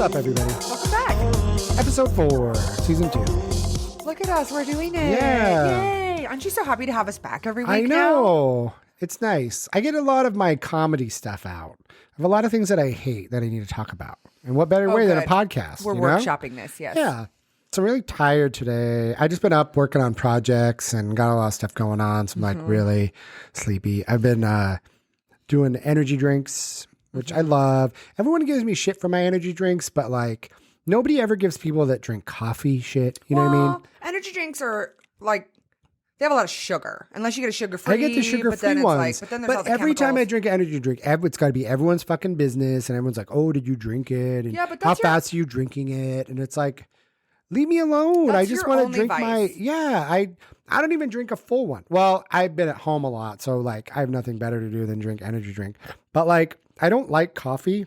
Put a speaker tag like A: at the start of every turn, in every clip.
A: up, everybody?
B: Welcome back.
A: Episode 4, Season 2.
B: Look at us. We're doing it.
A: Yeah.
B: Yay. Aren't you so happy to have us back every week
A: I
B: now?
A: know. It's nice. I get a lot of my comedy stuff out. I have a lot of things that I hate that I need to talk about. And what better way than a podcast?
B: We're workshopping this, yes.
A: Yeah. So I'm really tired today. I just been up working on projects and got a lot of stuff going on. So I'm like really sleepy. I've been doing energy drinks, which I love. Everyone gives me shit for my energy drinks, but like nobody ever gives people that drink coffee shit. You know what I mean?
B: Energy drinks are like, they have a lot of sugar. Unless you get a sugar-free.
A: I get the sugar-free ones.
B: But then there's all the
A: every time I
B: chemicals.
A: drink an energy drink, it's got to be everyone's fucking business. And everyone's like, oh, did you drink it? And
B: Yeah, but
A: how
B: that's
A: fast are you drinking it? And it's like, leave me alone.
B: That's
A: I just
B: your
A: want to
B: only
A: drink
B: vice.
A: I don't even drink a full one. Well, I've been at home a lot. So like, I have nothing better to do than drink energy drink. But like, I don't like coffee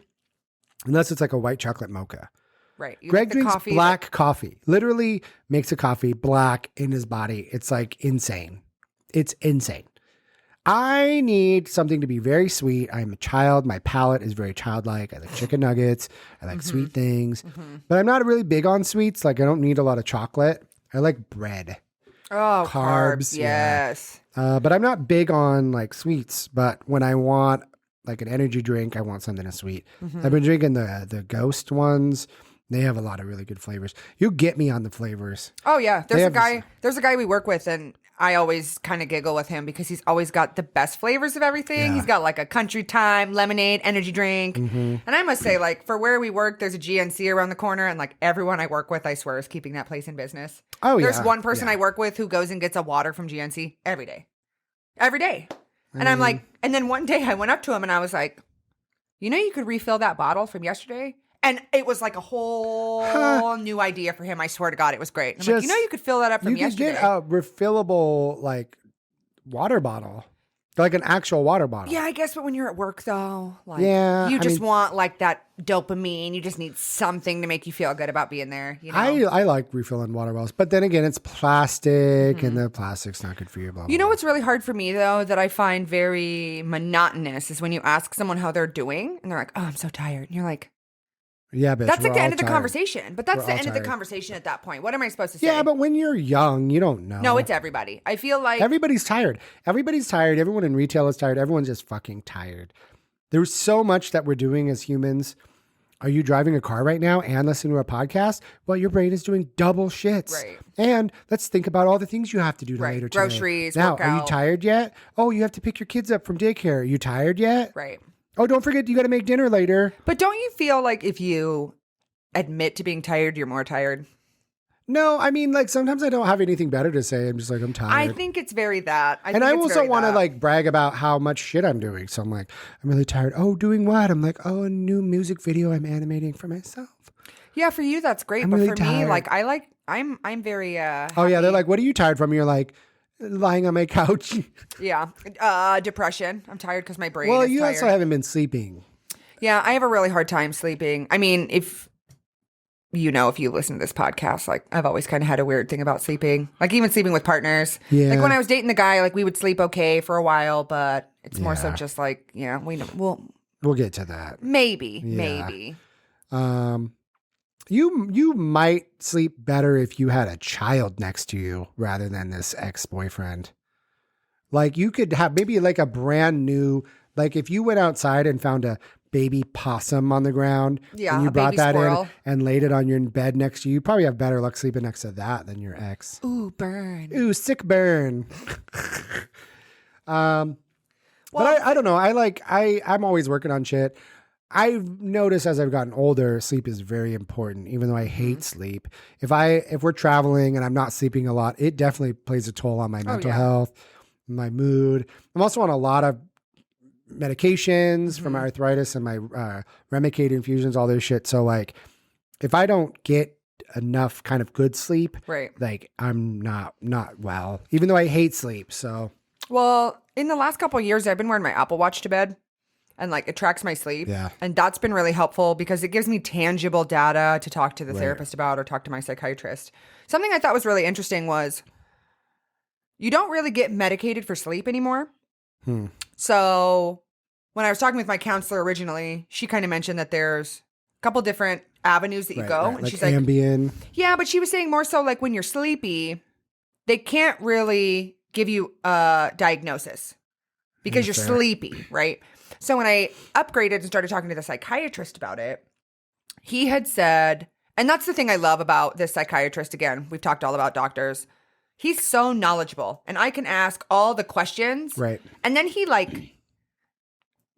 A: unless it's like a white chocolate mocha.
B: Right. You
A: Greg
B: like the
A: drinks
B: coffee
A: black coffee. Literally makes a coffee black in his body. It's like insane. It's insane. I need something to be very sweet. I'm a child. My palate is very childlike. I like chicken nuggets. I like sweet things. But I'm not really big on sweets. Like I don't need a lot of chocolate. I like bread.
B: Oh,
A: Carbs, yeah.
B: Yes.
A: But I'm not big on like sweets. But when I want like an energy drink, I want something that's sweet. I've been drinking the Ghost ones. They have a lot of really good flavors. You get me on the flavors.
B: Oh, yeah.
A: They have
B: There's a guy we work with, and I always kind of giggle with him because he's always got the best flavors of everything.
A: Yeah.
B: He's got like a country time, lemonade, energy drink. And I must say, like, for where we work, there's a GNC around the corner, and like everyone I work with, I swear, is keeping that place in business.
A: Oh,
B: There's
A: yeah.
B: one person
A: Yeah.
B: I work with who goes and gets a water from GNC every day. Every day. And I'm like, and then one day I went up to him and I was like, you know, you could refill that bottle from yesterday? And it was like a whole new idea for him. I swear to God, it was great. And I'm like, you know, you could fill that up from
A: You could
B: yesterday.
A: get a refillable like water bottle, like an actual water bottle.
B: Yeah, I guess, but when you're at work, though, like,
A: Yeah,
B: you
A: I
B: just
A: mean-
B: want like that dopamine. You just need something to make you feel good about being there. You know,
A: I like refilling water bottles, but then again, it's plastic, and the plastic's not good for you. Blah, blah,
B: you know
A: blah.
B: what's really hard for me though that I find very monotonous is when you ask someone how they're doing, and they're like, "Oh, I'm so tired," and you're like,
A: Yeah, bitch,
B: "That's like
A: we're
B: the
A: all
B: end of the
A: tired.
B: conversation." But that's
A: We're
B: the
A: all
B: end of the
A: tired.
B: conversation at that point. What am I supposed to say?
A: Yeah, but when you're young, you don't know.
B: no, it's everybody. I feel like
A: Everybody's tired. Everybody's tired. Everyone in retail is tired. Everyone's just fucking tired. There's so much that we're doing as humans. Are you driving a car right now and listening to a podcast? Well, your brain is doing double shits.
B: Right.
A: And let's think about all the things you have to do
B: Right.
A: later today.
B: Groceries,
A: Now, are you
B: workout.
A: tired yet? Oh, you have to pick your kids up from daycare. Are you tired yet?
B: right.
A: Oh, don't forget you got to make dinner later.
B: But don't you feel like if you admit to being tired, you're more tired?
A: No, I mean, like sometimes I don't have anything better to say. I'm just like, I'm tired.
B: I think it's very that.
A: And I also want to like brag about how much shit I'm doing. So I'm like, I'm really tired. Oh, doing what? I'm like, oh, a new music video I'm animating for myself.
B: Yeah, for you that's great,
A: I'm
B: but
A: really
B: for me,
A: tired.
B: like I'm very
A: Oh yeah, they're like, what are you tired from? You're like, lying on my couch.
B: yeah, depression. I'm tired because my brain
A: Well,
B: is
A: you
B: tired.
A: also haven't been sleeping.
B: Yeah, I have a really hard time sleeping. I mean, if you listen to this podcast, like I've always kind of had a weird thing about sleeping. Like even sleeping with partners.
A: Yeah.
B: Like when I was dating the guy, like we would sleep okay for a while, but it's more so
A: Yeah.
B: just like, yeah,
A: We'll get to that.
B: maybe.
A: You might sleep better if you had a child next to you rather than this ex-boyfriend. Like you could have maybe like a brand new, like if you went outside and found a baby possum on the ground,
B: Yeah,
A: and you
B: a
A: brought
B: baby
A: that
B: squirrel.
A: in and laid it on your bed next to you, you'd probably have better luck sleeping next to that than your ex.
B: Ooh, burn.
A: Ooh, sick burn. But
B: Well,
A: I don't know. I'm always working on shit. I've noticed as I've gotten older, sleep is very important, even though I hate sleep. If we're traveling and I'm not sleeping a lot, it definitely plays a toll on my mental
B: yeah.
A: health, my mood. I'm also on a lot of medications for my arthritis and my Remicade infusions, all this shit. So like, if I don't get enough kind of good sleep,
B: right.
A: like I'm not well, even though I hate sleep. So
B: Well, in the last couple of years, I've been wearing my Apple Watch to bed, and like it tracks my sleep.
A: Yeah.
B: And that's been really helpful because it gives me tangible data to talk to the therapist about or talk to my psychiatrist. Something I thought was really interesting was you don't really get medicated for sleep anymore. So when I was talking with my counselor originally, she kind of mentioned that there's a couple different avenues that you go.
A: Right.
B: And
A: Like
B: she's like,
A: Ambien.
B: yeah, but she was saying more so like when you're sleepy, they can't really give you a diagnosis because you're
A: Fair.
B: sleepy, right? So when I upgraded and started talking to the psychiatrist about it, he had said, and that's the thing I love about this psychiatrist. Again, we've talked all about doctors. He's so knowledgeable and I can ask all the questions.
A: Right.
B: And then he like,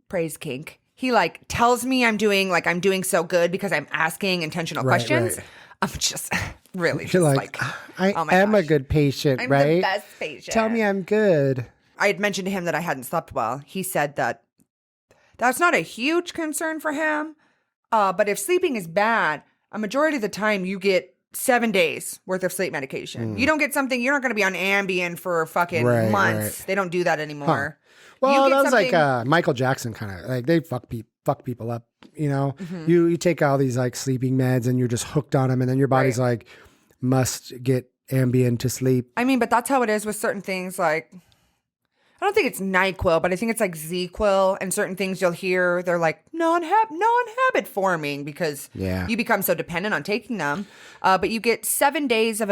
B: praise kink. He like tells me I'm doing so good because I'm asking intentional questions.
A: Right.
B: I'm just really
A: You're
B: just
A: like, I
B: oh my
A: am a
B: gosh.
A: good patient,
B: I'm
A: right?
B: the best patient.
A: Tell me I'm good.
B: I had mentioned to him that I hadn't slept well. He said that that's not a huge concern for him. But if sleeping is bad, a majority of the time you get 7 days worth of sleep medication. You don't get something, you're not going to be on Ambien for fucking
A: Right,
B: months.
A: right.
B: They don't do that anymore.
A: Well,
B: You get
A: that was like
B: something-
A: Michael Jackson kind of like they fuck people up. You know,
B: Mm-hmm.
A: you take all these like sleeping meds and you're just hooked on them, and then your body's
B: Right.
A: like must get Ambien to sleep.
B: I mean, but that's how it is with certain things. Like, I don't think it's NyQuil, but I think it's like Z-Quil, and certain things you'll hear they're like non-habit forming because
A: Yeah.
B: you become so dependent on taking them. But you get 7 days of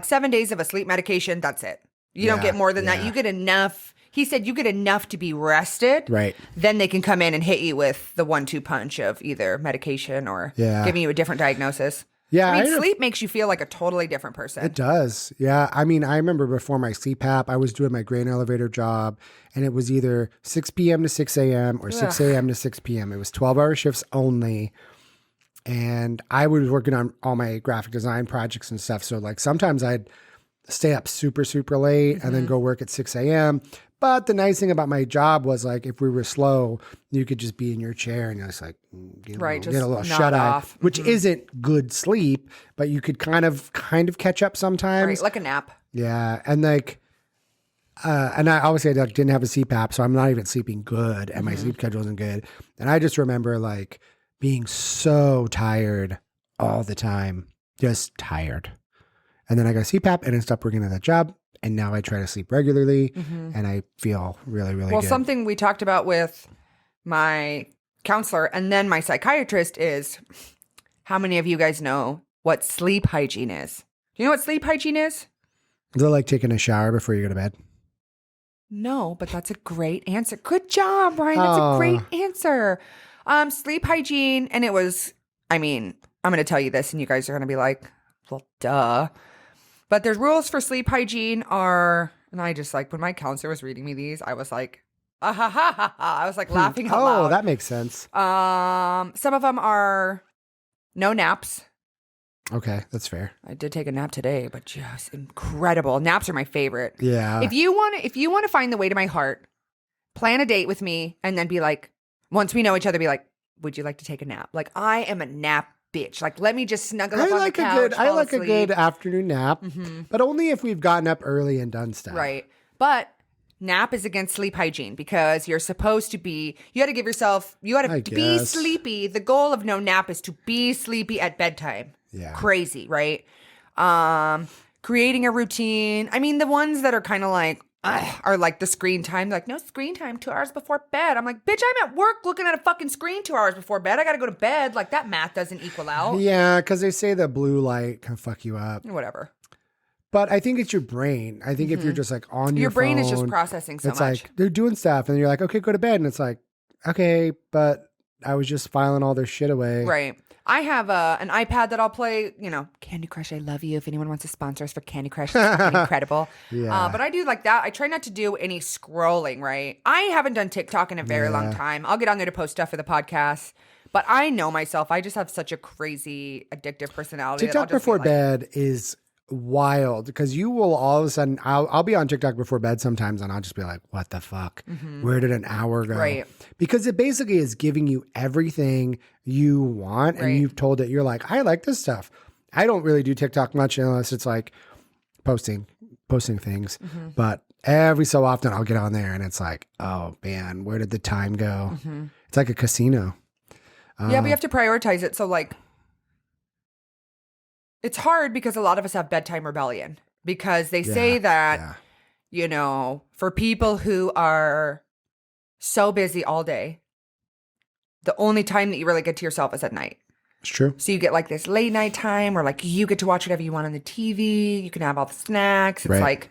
B: 7 days of a sleep medication. That's it. You don't
A: Yeah,
B: get more than that.
A: yeah.
B: You get enough. He said you get enough to be rested.
A: Right.
B: Then they can come in and hit you with the 1-2 punch of either medication or
A: Yeah.
B: giving you a different diagnosis.
A: Yeah,
B: I mean,
A: I-
B: sleep makes you feel like a totally different person.
A: It does. Yeah. I mean, I remember before my CPAP, I was doing my grain elevator job, and it was either 6 p.m. to 6 a.m. or 6 a.m. to 6 p.m. It was 12-hour shifts only. And I was working on all my graphic design projects and stuff. So, like, sometimes I'd stay up super, super late and then go work at 6 a.m. But the nice thing about my job was, like, if we were slow, you could just be in your chair and just like get a
B: Right,
A: little,
B: just
A: get a little
B: nod
A: shut eye,
B: off.
A: which isn't good sleep, but you could kind of catch up sometimes.
B: Right, like a nap.
A: Yeah, and like, and I obviously like, didn't have a CPAP, so I'm not even sleeping good, and my sleep schedule isn't good. And I just remember like being so tired all the time, just tired. And then I got a CPAP, and I stopped working at that job, and now I try to sleep regularly, and I feel really, really
B: Well,
A: good.
B: something we talked about with my counselor and then my psychiatrist is how many of you guys know what sleep hygiene is? Do you know what sleep hygiene is?
A: Is it like taking a shower before you go to bed?
B: No, but that's a great answer. Good job, Brian. That's a great answer. Sleep hygiene, and it was, I mean, I'm going to tell you this, and you guys are going to be like, well, duh. But there's rules for sleep hygiene are, and I just like, when my counselor was reading me these, I was like, ah, ha, ha, ha, ha. I was like laughing out loud.
A: Oh, that makes sense.
B: Some of them are no naps.
A: Okay, that's fair.
B: I did take a nap today, but just incredible. Naps are my favorite.
A: Yeah.
B: If you want to find the way to my heart, plan a date with me and then be like, once we know each other, be like, would you like to take a nap? Like, I am a nap bitch. Like, let me just snuggle up on the couch.
A: I
B: fall
A: like a
B: asleep.
A: good afternoon nap, but only if we've gotten up early and done stuff.
B: Right. But nap is against sleep hygiene because you're supposed to be, you got to give yourself, you got
A: I
B: to be
A: guess.
B: sleepy. The goal of no nap is to be sleepy at bedtime.
A: Yeah.
B: Crazy, right? Creating a routine. I mean, the ones that are kind of like, are like the screen time. Like, no screen time 2 hours before bed. I'm like, bitch, I'm at work looking at a fucking screen 2 hours before bed. I got to go to bed. Like, that math doesn't equal out.
A: Yeah, because they say the blue light can fuck you up.
B: Whatever.
A: But I think it's your brain. I think if you're just like on your
B: Your brain is just
A: phone,
B: processing so
A: it's
B: much.
A: like they're doing stuff, and you're like, okay, go to bed, and it's like, okay, but I was just filing all their shit away.
B: Right. I have an iPad that I'll play, Candy Crush, I love you. If anyone wants to sponsor us for Candy Crush, it's fucking incredible.
A: Yeah.
B: But I do like that. I try not to do any scrolling, right? I haven't done TikTok in a very long time. I'll get on there to post stuff for the podcast. But I know myself. I just have such a crazy addictive personality. that I'll
A: TikTok
B: just be
A: before
B: like-
A: bed is wild because you will all of a sudden I'll be on TikTok before bed sometimes, and I'll just be like, what the fuck? Where did an hour go?
B: Right.
A: Because it basically is giving you everything you want, and
B: Right.
A: you've told it, you're like, I like this stuff. I don't really do TikTok much unless it's like posting things. But every so often I'll get on there and it's like, oh man, where did the time go? It's like a casino.
B: Yeah, but you have to prioritize it. So, like, it's hard because a lot of us have bedtime rebellion because they say that, for people who are so busy all day, the only time that you really get to yourself is at night.
A: It's true.
B: So you get like this late night time where like you get to watch whatever you want on the TV. You can have all the snacks. It's
A: Right.
B: like,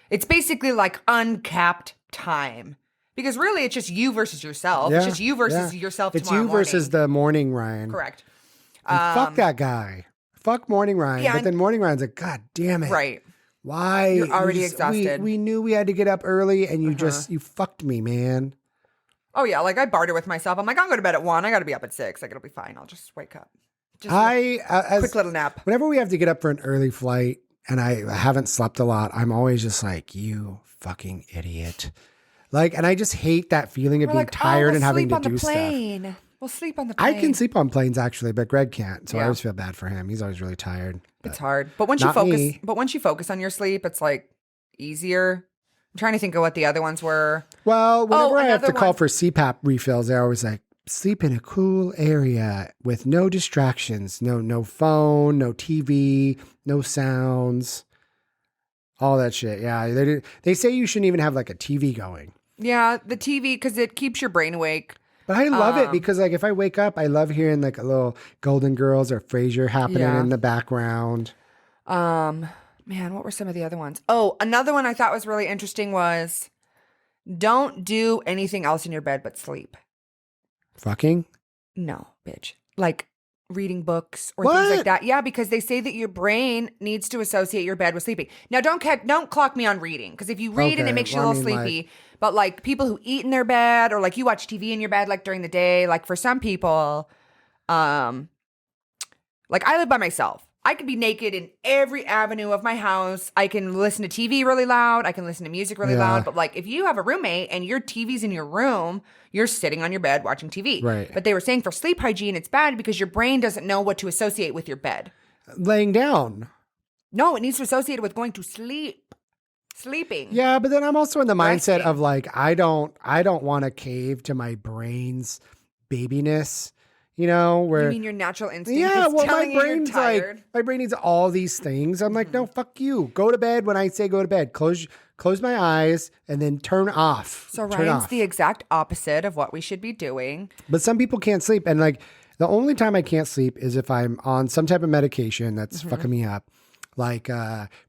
B: it's basically like uncapped time. Because really it's just you versus yourself. It's just you versus yourself
A: It's
B: tomorrow
A: you versus
B: morning.
A: the morning Ryan.
B: Correct.
A: And fuck that guy. Fuck morning Ryan.
B: Yeah,
A: but then morning Ryan's like, God damn it.
B: Right.
A: Why?
B: You're already exhausted.
A: We knew we had to get up early and you you fucked me, man.
B: Oh yeah, like I barter with myself. I'm like, I'll go to bed at 1. I got to be up at 6. Like it'll be fine. I'll just wake up. Just quick little nap.
A: Whenever we have to get up for an early flight and I haven't slept a lot, I'm always just like, you fucking idiot. Like, and I just hate that feeling of
B: We're
A: being
B: like,
A: tired
B: we'll
A: and having
B: sleep
A: to
B: on
A: do
B: the
A: stuff.
B: plane. We'll sleep on the plane.
A: I can sleep on planes actually, but Greg can't. So I
B: Yeah.
A: always feel bad for him. He's always really tired.
B: It's hard. But once you
A: Not
B: focus,
A: me.
B: once you focus on your sleep, it's like easier. I'm trying to think of what the other ones were.
A: Well, whenever I have to
B: another
A: call
B: one.
A: for CPAP refills, they're always like, sleep in a cool area with no distractions, no phone, no TV, no sounds, all that shit. Yeah, they say you shouldn't even have like a TV going.
B: Yeah, the TV, because it keeps your brain awake.
A: But I love it because like if I wake up, I love hearing like a little Golden Girls or Frasier happening
B: Yeah.
A: in the background.
B: Man, what were some of the other ones? Oh, another one I thought was really interesting was don't do anything else in your bed but sleep.
A: Fucking?
B: No, bitch. Like reading books or
A: What?
B: things like that. Yeah, because they say that your brain needs to associate your bed with sleeping. Now, don't clock me on reading, because if you read and
A: Okay,
B: it makes you
A: well,
B: a little
A: I mean,
B: sleepy, but like people who eat in their bed or like you watch TV in your bed like during the day, like for some people, like I live by myself. I could be naked in every avenue of my house. I can listen to TV really loud. I can listen to music really
A: Yeah.
B: loud. But like if you have a roommate and your TV's in your room, you're sitting on your bed watching TV.
A: Right.
B: But they were saying for sleep hygiene, it's bad because your brain doesn't know what to associate with your bed.
A: Laying down.
B: No, it needs to associate it with going to sleep. Sleeping.
A: Yeah, but then I'm also in the mindset
B: Resting.
A: of like I don't want to cave to my brain's babiness, you know, where
B: You mean your natural instinct
A: yeah,
B: is
A: well, my
B: telling you you're
A: brain's
B: tired?
A: like my brain needs all these things. I'm like, no, fuck you. Go to bed when I say go to bed. Close my eyes and then turn off.
B: So
A: Turn
B: Ryan's
A: off.
B: the exact opposite of what we should be doing.
A: But some people can't sleep, and like the only time I can't sleep is if I'm on some type of medication that's fucking me up, like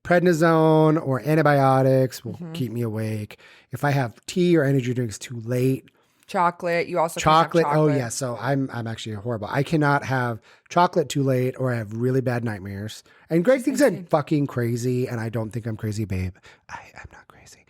A: prednisone or antibiotics will keep me awake. If I have tea or energy drinks too late.
B: Chocolate. You also can have
A: Chocolate. Oh yeah. So I'm actually horrible. I cannot have chocolate too late or I have really bad nightmares. And Greg thinks I'm fucking crazy, and I don't think I'm crazy, babe. I'm not crazy.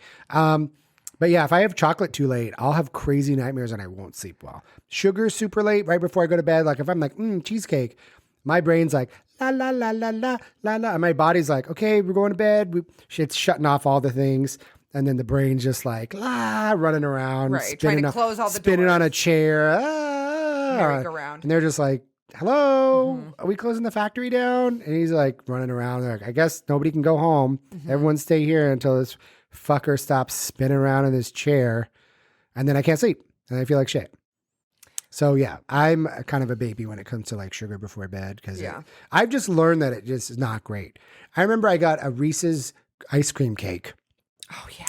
A: But yeah, if I have chocolate too late, I'll have crazy nightmares and I won't sleep well. Sugar super late, right before I go to bed. Like if I'm like, cheesecake, my brain's like, la, la, la, la, la, la, la. And my body's like, okay, we're going to bed. It's shutting off all the things. And then the brain's just like, running around.
B: Right, trying to close all the
A: spinning on a
B: doors.
A: chair.
B: Merry-go-round.
A: And they're just like, hello, are we closing the factory down? And he's like running around. They're like, I guess nobody can go home. Everyone stay here until this fucker stops spinning around in this chair. And then I can't sleep. And I feel like shit. So yeah, I'm kind of a baby when it comes to like sugar before bed, because I've just learned that it just is not great. I remember I got a Reese's ice cream cake.
B: Oh yeah.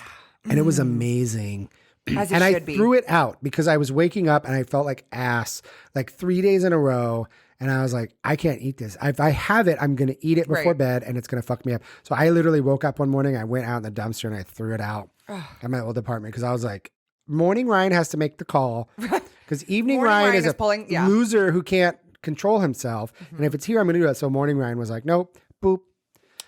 A: And it was amazing.
B: As it
A: And I
B: should be.
A: threw it out because I was waking up and I felt like ass like 3 days in a row. And I was like, I can't eat this. If I have it, I'm going to eat it before
B: Right.
A: bed and it's going to fuck me up. So I literally woke up one morning, I went out in the dumpster and I threw it out at my old apartment because I was like, morning Ryan has to make the call because evening
B: Morning
A: Ryan
B: Ryan
A: is
B: is
A: a
B: pulling- yeah.
A: loser who can't control himself. And if it's here, I'm going to do it. So morning Ryan was like, nope, boop.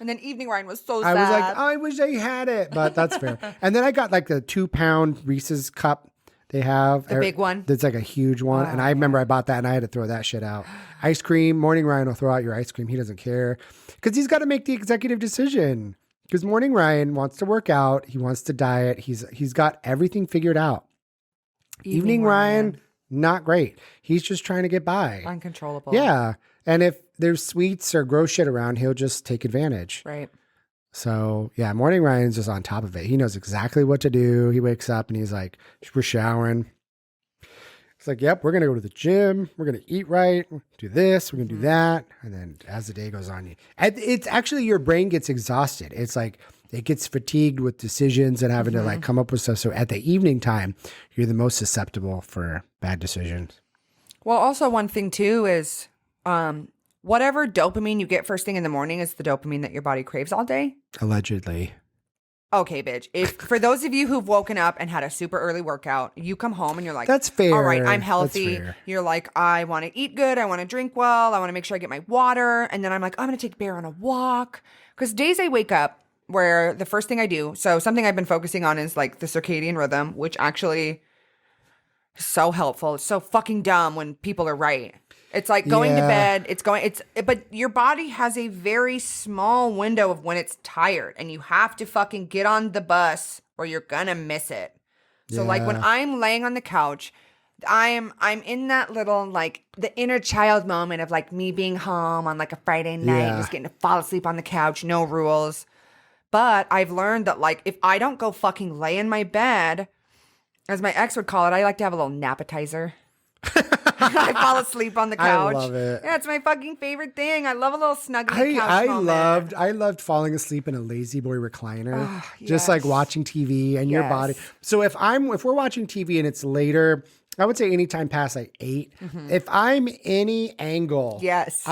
B: And then evening Ryan was so
A: I
B: sad.
A: was like, I wish I had it, but that's fair. And then I got like the 2-pound Reese's cup they have.
B: The big one?
A: That's like a huge one. And I remember I bought that and I had to throw that shit out. Ice cream. Morning Ryan will throw out your ice cream. He doesn't care because he's got to make the executive decision. Because Morning Ryan wants to work out. He wants to diet. He's got everything figured out. Evening Ryan, not great. He's just trying to get by.
B: Uncontrollable.
A: Yeah. And if there's sweets or gross shit around, he'll just take advantage.
B: Right.
A: So yeah, morning Ryan's just on top of it. He knows exactly what to do. He wakes up and he's like, we're showering. It's like, yep, we're going to go to the gym. We're going to eat right. Do this. We're going to do that. And then as the day goes on, it's actually your brain gets exhausted. It's like it gets fatigued with decisions and having to like come up with stuff. So at the evening time, you're the most susceptible for bad decisions.
B: Well, also one thing too is whatever dopamine you get first thing in the morning is the dopamine that your body craves all day.
A: Allegedly.
B: Okay, bitch. If for those of you who've woken up and had a super early workout, you come home and you're like,
A: That's fair.
B: All right, I'm
A: That's
B: healthy.
A: fair.
B: You're like, I want to eat good. I want to drink well. I want to make sure I get my water. And then I'm like, I'm going to take Bear on a walk. Because days I wake up where the first thing I do, so something I've been focusing on is like the circadian rhythm, which actually is so helpful. It's so fucking dumb when people are right. It's like going to bed. But your body has a very small window of when it's tired, and you have to fucking get on the bus or you're gonna miss it. So like when I'm laying on the couch, I'm in that little like the inner child moment of like me being home on like a Friday night, just getting to fall asleep on the couch, no rules. But I've learned that like if I don't go fucking lay in my bed, as my ex would call it, I like to have a little napetizer. I fall asleep on the couch.
A: I love it.
B: Yeah, it's my fucking favorite thing. I love a little snuggly couch moment.
A: I loved falling asleep in a lazy boy recliner. Just like watching TV and your body. So if we're watching TV and it's later, I would say anytime past like 8. If I'm any angle,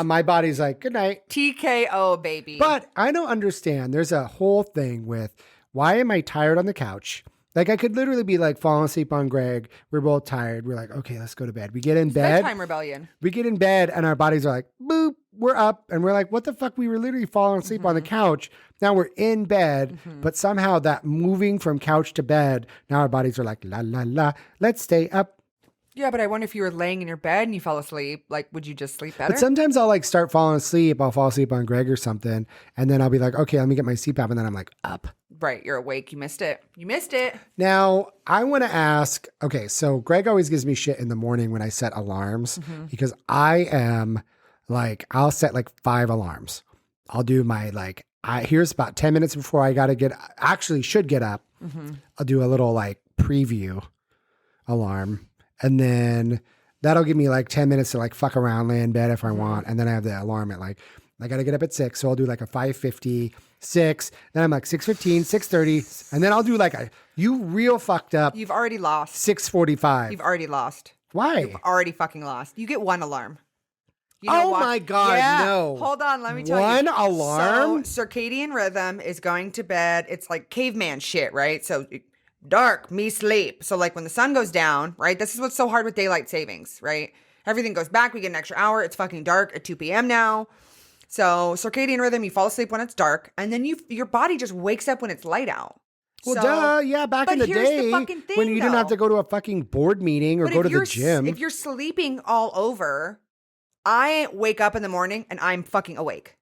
A: my body's like, good night.
B: TKO, baby.
A: But I don't understand. There's a whole thing with why am I tired on the couch? Like I could literally be like falling asleep on Greg. We're both tired. We're like, okay, let's go to bed. We get in bed.
B: Bedtime rebellion.
A: We get in bed and our bodies are like, boop, we're up. And we're like, what the fuck? We were literally falling asleep on the couch. Now we're in bed, but somehow that moving from couch to bed, now our bodies are like, la, la, la, let's stay up.
B: Yeah, but I wonder if you were laying in your bed and you fell asleep, like, would you just sleep better?
A: But sometimes I'll like start falling asleep. I'll fall asleep on Greg or something. And then I'll be like, okay, let me get my CPAP. And then I'm like, up.
B: Right, you're awake. You missed it. You missed it.
A: Now, I want to ask, okay, so Greg always gives me shit in the morning when I set alarms because I am like, I'll set like 5 alarms. I'll do my like, here's about 10 minutes before I got to should get up. I'll do a little like preview alarm. And then that'll give me like 10 minutes to like fuck around, lay in bed if I want. And then I have the alarm at like, I got to get up at 6. So I'll do like a 5:50, 6. Then I'm like 6:15, 6:30. And then I'll do like you real fucked up.
B: You've already lost.
A: 6:45.
B: You've already lost.
A: Why?
B: You've already fucking lost. You get 1 alarm. You know
A: my God, no.
B: Hold on, let me tell you.
A: 1 alarm?
B: So circadian rhythm is going to bed. It's like caveman shit, right? So dark, me sleep. So like when the sun goes down, right? This is what's so hard with daylight savings, right? Everything goes back. We get an extra hour. It's fucking dark at 2 p.m. now. So circadian rhythm, you fall asleep when it's dark, and then your body just wakes up when it's light out.
A: Well, duh. Yeah, back in the day when you didn't have to go to a fucking board meeting or go to the gym.
B: If you're sleeping all over, I wake up in the morning and I'm fucking awake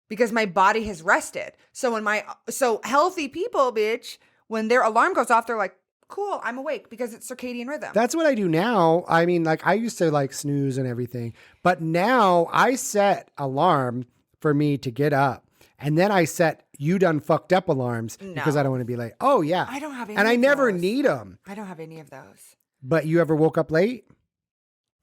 B: because my body has rested. So so healthy people, bitch, when their alarm goes off, they're like, cool, I'm awake because it's circadian rhythm.
A: That's what I do now. I mean, like I used to like snooze and everything, but now I set alarm for me to get up. And then I set you done fucked up alarms because I don't want to be late. Oh yeah.
B: I don't have any
A: and I never
B: those.
A: need them.
B: I don't have any of those.
A: But you ever woke up late?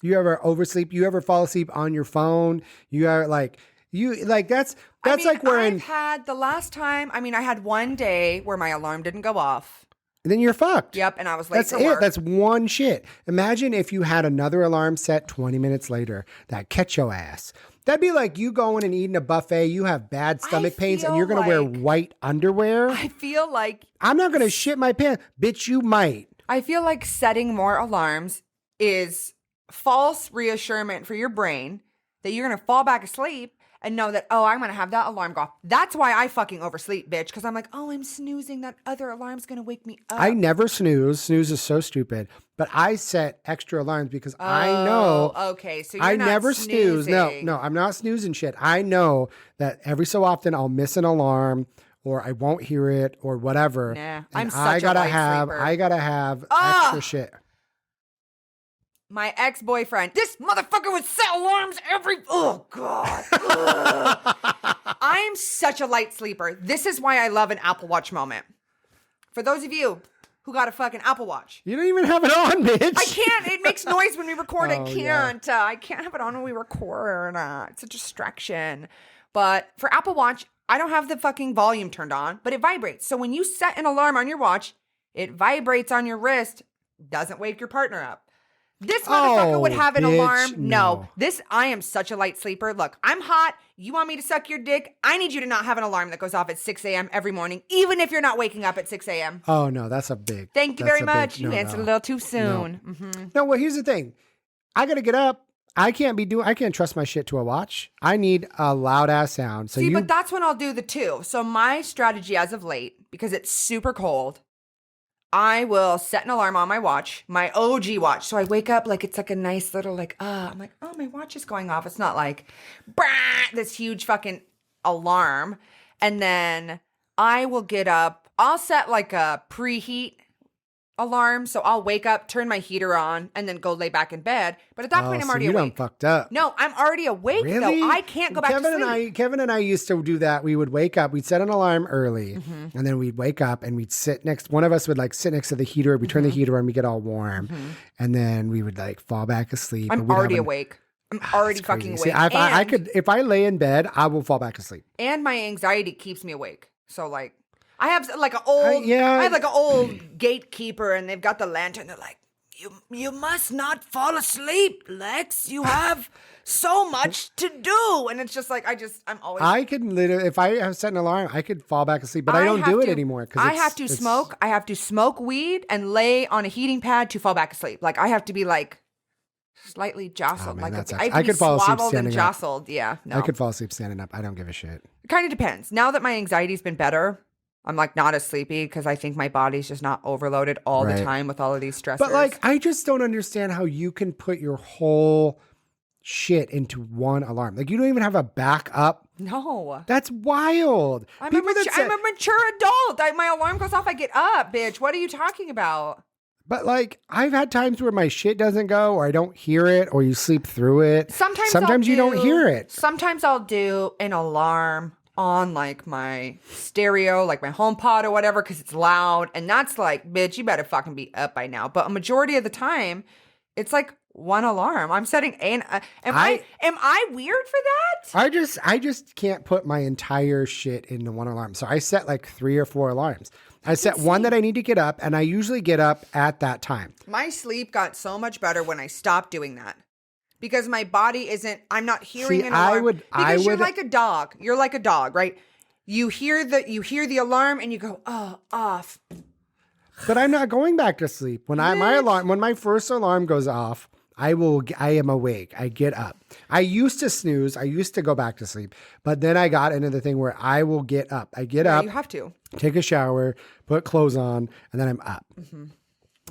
A: You ever oversleep? You ever fall asleep on your phone? You are like, that's like where
B: I've had the last time, I had one day where my alarm didn't go off.
A: Then you're fucked.
B: Yep, and I was late
A: That's
B: for
A: it.
B: work.
A: That's one shit. Imagine if you had another alarm set 20 minutes later. That'd catch your ass. That'd be like you going and eating a buffet. You have bad stomach pains and you're going to wear white underwear.
B: I feel like
A: I'm not going to shit my pants. Bitch, you might.
B: I feel like setting more alarms is false reassurance for your brain that you're going to fall back asleep and know that, I'm going to have that alarm go off. That's why I fucking oversleep, bitch. Because I'm like, I'm snoozing. That other alarm's going to wake me up.
A: I never snooze. Snooze is so stupid. But I set extra alarms because I know.
B: Okay, so you're
A: I
B: not
A: never snooze.
B: snoozing.
A: No, I'm not snoozing shit. I know that every so often I'll miss an alarm or I won't hear it or whatever.
B: Nah,
A: I'm
B: such a light sleeper.
A: I gotta have extra shit.
B: My ex-boyfriend, this motherfucker would set alarms oh God. I am such a light sleeper. This is why I love an Apple Watch moment. For those of you who got a fucking Apple Watch.
A: You don't even have it on, bitch.
B: I can't. It makes noise when we record.
A: Oh,
B: I can't. I can't have it on when we record. It's a distraction. But for Apple Watch, I don't have the fucking volume turned on, but it vibrates. So when you set an alarm on your watch, it vibrates on your wrist, doesn't wake your partner up. This motherfucker would have an
A: bitch,
B: alarm.
A: no.
B: I am such a light sleeper. Look, I'm hot. You want me to suck your dick? I need you to not have an alarm that goes off at 6 a.m. every morning, even if you're not waking up at 6 a.m.
A: Oh, no, that's a big.
B: Thank you very much. You answered a little too soon.
A: No.
B: Mm-hmm.
A: No, well, here's the thing. I got to get up. I can't trust my shit to a watch. I need a loud ass sound. So
B: but that's when I'll do the 2. So my strategy as of late, because it's super cold, I will set an alarm on my watch, my OG watch. So I wake up like it's like a nice little I'm like, oh, my watch is going off. It's not like this huge fucking alarm. And then I will get up. I'll set like a preheat alarm. So I'll wake up, turn my heater on, and then go lay back in bed. But at that point, I'm already
A: you
B: awake.
A: Done fucked up.
B: No, I'm already awake
A: Really?
B: though. I can't go back to sleep.
A: Kevin and I used to do that. We would wake up, we'd set an alarm early, and then we'd wake up and we'd one of us would like sit next to the heater, we turn the heater on, we get all warm, and then we would like fall back asleep.
B: I'm already awake. I'm already fucking awake.
A: See, if I lay in bed, I will fall back asleep.
B: And my anxiety keeps me awake. So like, I have like an old,
A: yeah.
B: I have like an old gatekeeper, and they've got the lantern. They're like, you must not fall asleep, Lex. You have so much to do. And it's just like, I'm always.
A: I could literally, if I have set an alarm, I could fall back asleep, but I don't do it anymore.
B: I have to smoke. I have to smoke weed and lay on a heating pad to fall back asleep. Like I have to be like slightly jostled.
A: Oh, man,
B: I could fall asleep
A: standing
B: and jostled. Yeah, no.
A: I could fall asleep standing up. I don't give a shit.
B: It kind of depends. Now that my anxiety's been better, I'm like not as sleepy because I think my body's just not overloaded all the time with all of these stressors.
A: But like, I just don't understand how you can put your whole shit into one alarm. Like you don't even have a backup.
B: No.
A: That's wild.
B: I'm a mature adult. My alarm goes off, I get up, bitch. What are you talking about?
A: But like, I've had times where my shit doesn't go, or I don't hear it, or you sleep through it. Sometimes you don't hear it.
B: Sometimes I'll do an alarm on like my stereo, like my HomePod or whatever, because it's loud. And that's like, bitch, you better fucking be up by now. But a majority of the time, it's like one alarm. I'm setting am I weird for that?
A: I just can't put my entire shit into one alarm. So I set like 3 or 4 alarms. I set one that I need to get up, and I usually get up at that time.
B: My sleep got so much better when I stopped doing that. Because my body isn't, I'm not hearing an alarm. You're like a dog. You're like a dog, right? You hear the alarm and you go, oh, off.
A: But I'm not going back to sleep. When my first alarm goes off, I am awake. I get up. I used to snooze. I used to go back to sleep. But then I got into the thing where I will get up. I get up.
B: You have to.
A: Take a shower, put clothes on, and then I'm up.
B: Mm-hmm.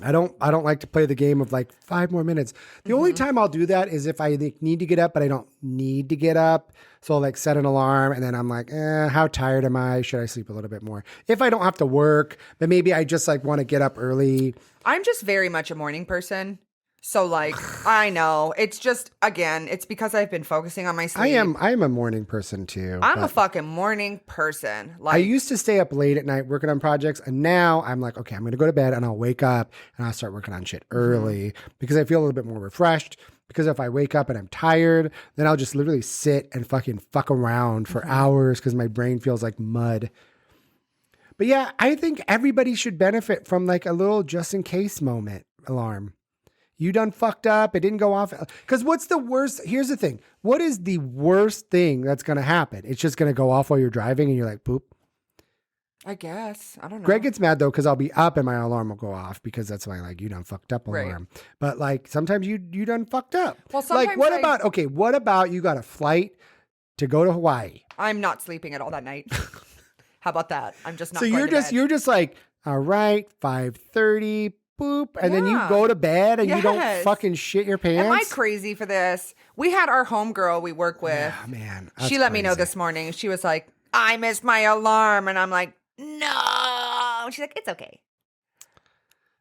A: I don't like to play the game of like 5 more minutes. The only time I'll do that is if I need to get up, but I don't need to get up. So I'll like set an alarm, and then I'm like, how tired am I? Should I sleep a little bit more? If I don't have to work, but maybe I just like want to get up early.
B: I'm just very much a morning person. So like, I know it's just, again, it's because I've been focusing on my sleep.
A: I am a morning person too.
B: I'm a fucking morning person. Like,
A: I used to stay up late at night working on projects, and now I'm like, okay, I'm going to go to bed and I'll wake up and I'll start working on shit early because I feel a little bit more refreshed. Because if I wake up and I'm tired, then I'll just literally sit and fuck around for hours because my brain feels like mud. But yeah, I think everybody should benefit from like a little just in case moment alarm. You done fucked up. It didn't go off. Because what's the worst? Here's the thing. What is the worst thing that's going to happen? It's just going to go off while you're driving and you're like, poop.
B: I guess. I don't know.
A: Greg gets mad though because I'll be up and my alarm will go off because that's why like you done fucked up alarm. Right. But like sometimes you done fucked up.
B: Well, sometimes
A: like what about you got a flight to go to Hawaii?
B: I'm not sleeping at all that night. How about that? I'm just not.
A: So you're just like, all right, 5:30. Boop, and then you go to bed and you don't fucking shit your pants.
B: Am I crazy for this? We had our homegirl we work with.
A: Yeah, man.
B: She let me know this morning. She was like, I missed my alarm. And I'm like, no. She's like, it's okay.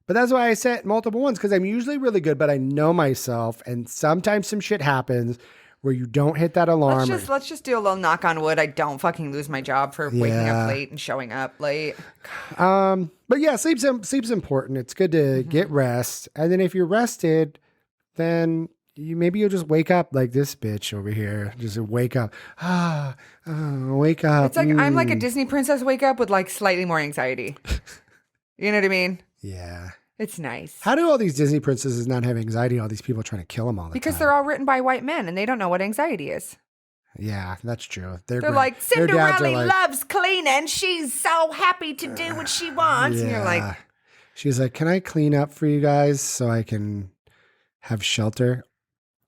A: But that's why I set multiple ones, because I'm usually really good, but I know myself. And sometimes some shit happens where you don't hit that alarm.
B: Let's just do a little knock on wood. I don't fucking lose my job for waking up late and showing up late.
A: But yeah, sleep's important. It's good to get rest. And then if you're rested, then maybe you'll just wake up like this bitch over here. Just wake up. Wake up.
B: It's like I'm like a Disney princess wake up with like slightly more anxiety. You know what I mean?
A: Yeah.
B: It's nice.
A: How do all these Disney princesses not have anxiety? All these people trying to kill them all the time.
B: Because they're all written by white men and they don't know what anxiety is.
A: Yeah, that's true.
B: They're like, Cinderella loves cleaning. She's so happy to do what she wants.
A: Yeah.
B: And you're like,
A: she's like, can I clean up for you guys so I can have shelter?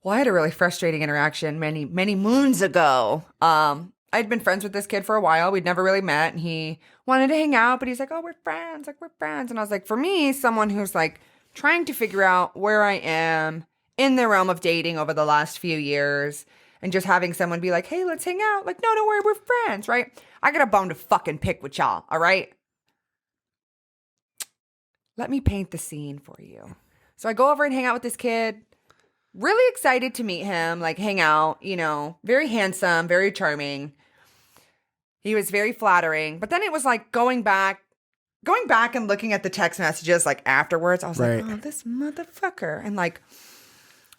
B: Well, I had a really frustrating interaction many, many moons ago. I'd been friends with this kid for a while. We'd never really met. And he wanted to hang out, but he's like, oh, we're friends. Like, we're friends. And I was like, for me, someone who's like trying to figure out where I am in the realm of dating over the last few years and just having someone be like, hey, let's hang out. Like, no, don't worry, we're friends, right? I got a bone to fucking pick with y'all, all right? Let me paint the scene for you. So I go over and hang out with this kid. Really excited to meet him, like hang out, you know, very handsome, very charming. He was very flattering. But then it was like going back and looking at the text messages like afterwards. I was like, oh, this motherfucker. And like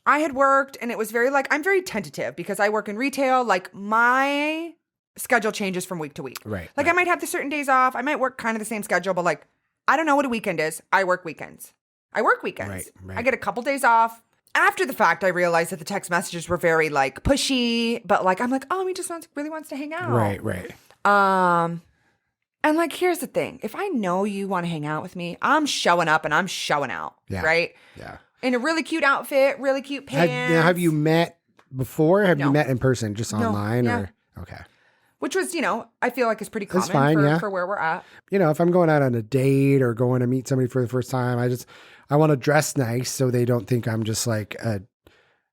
B: I had worked and it was very like, I'm very tentative because I work in retail. Like my schedule changes from week to week.
A: Right.
B: Like I might have the certain days off. I might work kind of the same schedule, but like, I don't know what a weekend is. I work weekends. Right. I get a couple days off. After the fact, I realized that the text messages were very like pushy, but like, I'm like, oh, he just really wants to hang out.
A: Right.
B: And like, here's the thing. If I know you want to hang out with me, I'm showing up and I'm showing out.
A: Yeah.
B: Right.
A: Yeah.
B: In a really cute outfit, really cute pants.
A: Have you met before? Have you met in person, just online?
B: Yeah.
A: Or okay.
B: Which was, you know, I feel like is pretty common for where we're at.
A: You know, if I'm going out on a date or going to meet somebody for the first time, I want to dress nice so they don't think I'm just like a,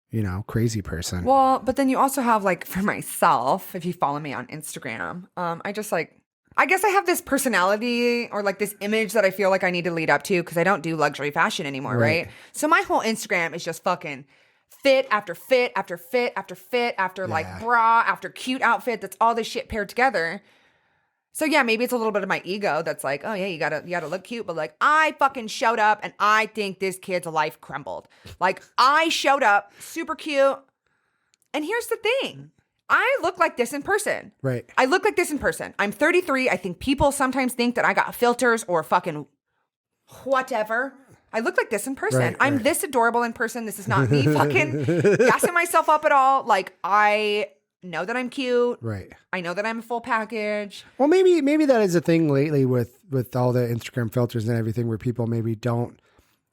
A: you know, crazy person.
B: Well, but then you also have like for myself, if you follow me on Instagram, I guess I have this personality or like this image that I feel like I need to lead up to because I don't do luxury fashion anymore, right? So my whole Instagram is just fucking fit after fit after fit after fit after like bra after cute outfit. That's all this shit paired together. So yeah, maybe it's a little bit of my ego that's like, oh yeah, you gotta look cute, but like I fucking showed up and I think this kid's life crumbled. Like I showed up super cute, and here's the thing. I look like this in person.
A: Right.
B: I look like this in person. I'm 33. I think people sometimes think that I got filters or fucking whatever. I look like this in person. I'm this adorable in person. This is not me fucking gassing myself up at all. Like I know that I'm cute.
A: Right.
B: I know that I'm a full package.
A: Well, maybe that is a thing lately with all the Instagram filters and everything where people maybe don't.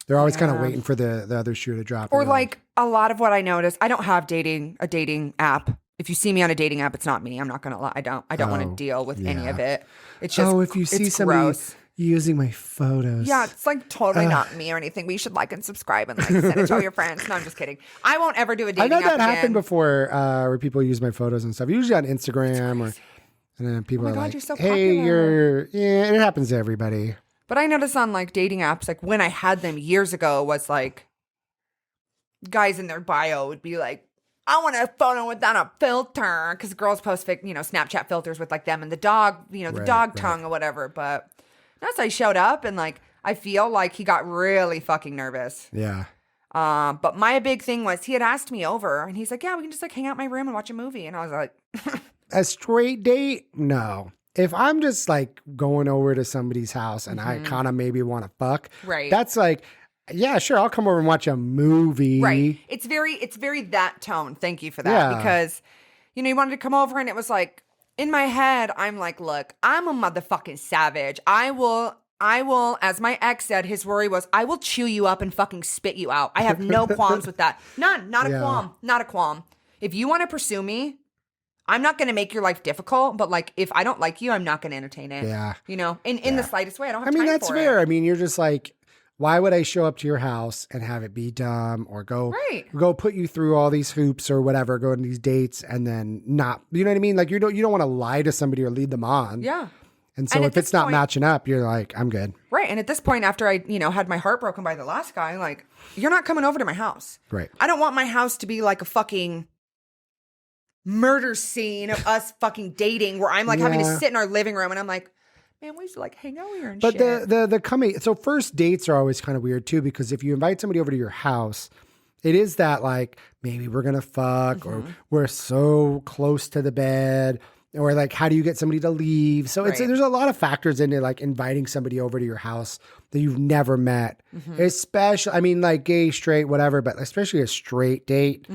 A: They're always kind of waiting for the other shoe to drop.
B: Or like a lot of what I notice, I don't have a dating app. If you see me on a dating app, it's not me. I'm not gonna lie. I don't want to deal with any of it. It's just
A: if you see somebody using my photos.
B: Yeah, it's like totally not me or anything. But you should like and subscribe and like send it to all your friends. No, I'm just kidding. I won't ever do a dating app
A: I've had that
B: again.
A: happen before where people use my photos and stuff. Usually on Instagram and then people are like,
B: you're so
A: hey,
B: popular.
A: it happens to everybody.
B: But I noticed on like dating apps, like when I had them years ago was like guys in their bio would be like, I want a photo without a filter because girls post fake, Snapchat filters with like them and the dog, the dog tongue or whatever. But notice I showed up and like I feel like he got really fucking nervous.
A: Yeah.
B: But my big thing was he had asked me over and he's like, yeah, we can just like hang out in my room and watch a movie. And I was like,
A: a straight date? No. If I'm just like going over to somebody's house and I kind of maybe want to fuck,
B: right?
A: That's like, yeah, sure, I'll come over and watch a movie.
B: Right. It's very that tone. Thank you for that. Because, you wanted to come over and it was like, in my head, I'm like, look, I'm a motherfucking savage. I will, as my ex said, his worry was, I will chew you up and fucking spit you out. I have no qualms with that. None. Not a qualm. If you want to pursue me, I'm not going to make your life difficult, but like, if I don't like you, I'm not going to entertain it.
A: Yeah.
B: In the slightest way. I don't have time for it.
A: That's fair. I mean, you're just like, why would I show up to your house and have it be dumb or go put you through all these hoops or whatever, go on these dates and then not, you know what I mean? Like you don't want to lie to somebody or lead them on.
B: Yeah.
A: And so if it's not matching up, you're like, I'm good.
B: Right. And at this point, after I, had my heart broken by the last guy, like, you're not coming over to my house.
A: Right.
B: I don't want my house to be like a fucking murder scene of us fucking dating where I'm like having to sit in our living room and I'm like, man, we used to like hang out here and shit.
A: But the coming, so first dates are always kind of weird too, because if you invite somebody over to your house, it is that like, maybe we're going to fuck or we're so close to the bed. or like how do you get somebody to leave? So
B: Right.
A: there's a lot of factors into like inviting somebody over to your house that you've never met, especially, I mean, like gay, straight, whatever, but especially a straight date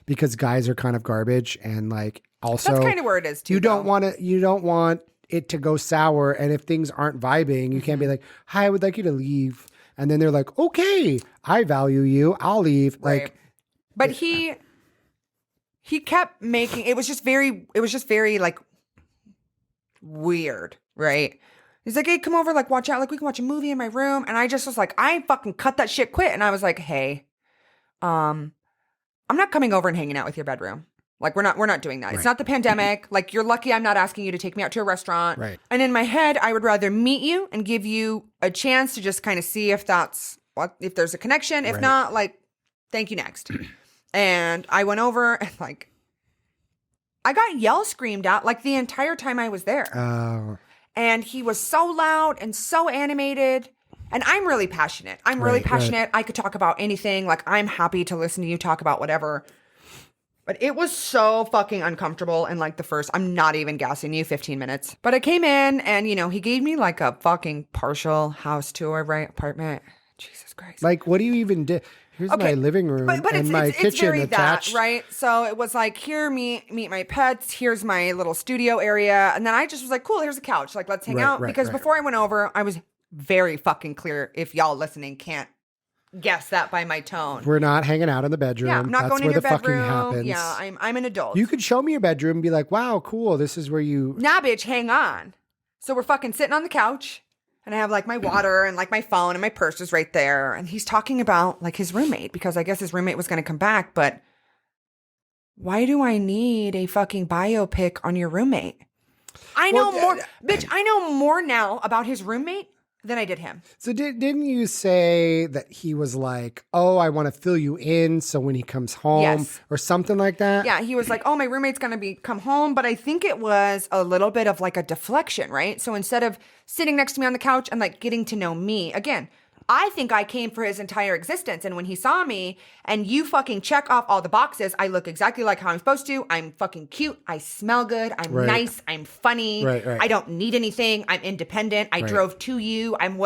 A: because guys are kind of garbage. And like also
B: That's kind of where it is too.
A: you don't want it to go sour. And if things aren't vibing, you can't be like, hi, I would like you to leave. And then they're like, okay, I value you. I'll leave.
B: Right.
A: Like,
B: but he kept making it was just very like weird, right? He's like, hey, come over, like watch out, like we can watch a movie in my room. And I just was like, I fucking cut that shit quit. And I was like, hey, I'm not coming over and hanging out with your bedroom. Like we're not doing that. It's not the pandemic. Like you're lucky I'm not asking you to take me out to a restaurant.
A: Right.
B: And in my head, I would rather meet you and give you a chance to just kind of see if if there's a connection. If not, like, thank you, next. And I went over and like I got yell screamed at like the entire time I was there.
A: oh,
B: And he was so loud and so animated. And I'm really passionate. I'm really
A: Right,
B: passionate. I could talk about anything. Like I'm happy to listen to you talk about whatever. But it was so fucking uncomfortable in like the first, I'm not even gassing you, 15 minutes. But I came in and, you know, he gave me like a fucking partial house tour, right? Apartment. Jesus Christ.
A: like, what do you even do? Here's my living room
B: But
A: and my
B: it's
A: kitchen
B: very
A: attached.
B: that, right? So it was like, here, meet my pets. Here's my little studio area. And then I just was like, cool, here's a couch. Like, let's hang out. Because before I went over, I was very fucking clear. If y'all listening can't guess that by my tone.
A: We're not hanging out in the bedroom.
B: Yeah, I'm not
A: That's
B: going in
A: where
B: your
A: the fucking
B: bedroom.
A: happens.
B: Yeah, I'm an adult.
A: You could show me your bedroom and be like, wow, cool. This is where you.
B: Nah, bitch, hang on. So we're fucking sitting on the couch. And I have like my water and like my phone and my purse is right there. And he's talking about like his roommate because I guess his roommate was going to come back. But why do I need a fucking biopic on your roommate? I know more, bitch, I know more now about his roommate than I did him.
A: So didn't you say that he was like, oh, I want to fill you in so when he comes home
B: Yes.
A: or something like that?
B: Yeah, he was like, oh, my roommate's going to come home. But I think it was a little bit of like a deflection, right? So instead of sitting next to me on the couch and like getting to know me, again, I think I came for his entire existence. And when he saw me and you fucking check off all the boxes, I look exactly like how I'm supposed to. I'm fucking cute. I smell good. I'm nice. I'm funny.
A: Right.
B: I don't need anything. I'm independent. I drove to you. I'm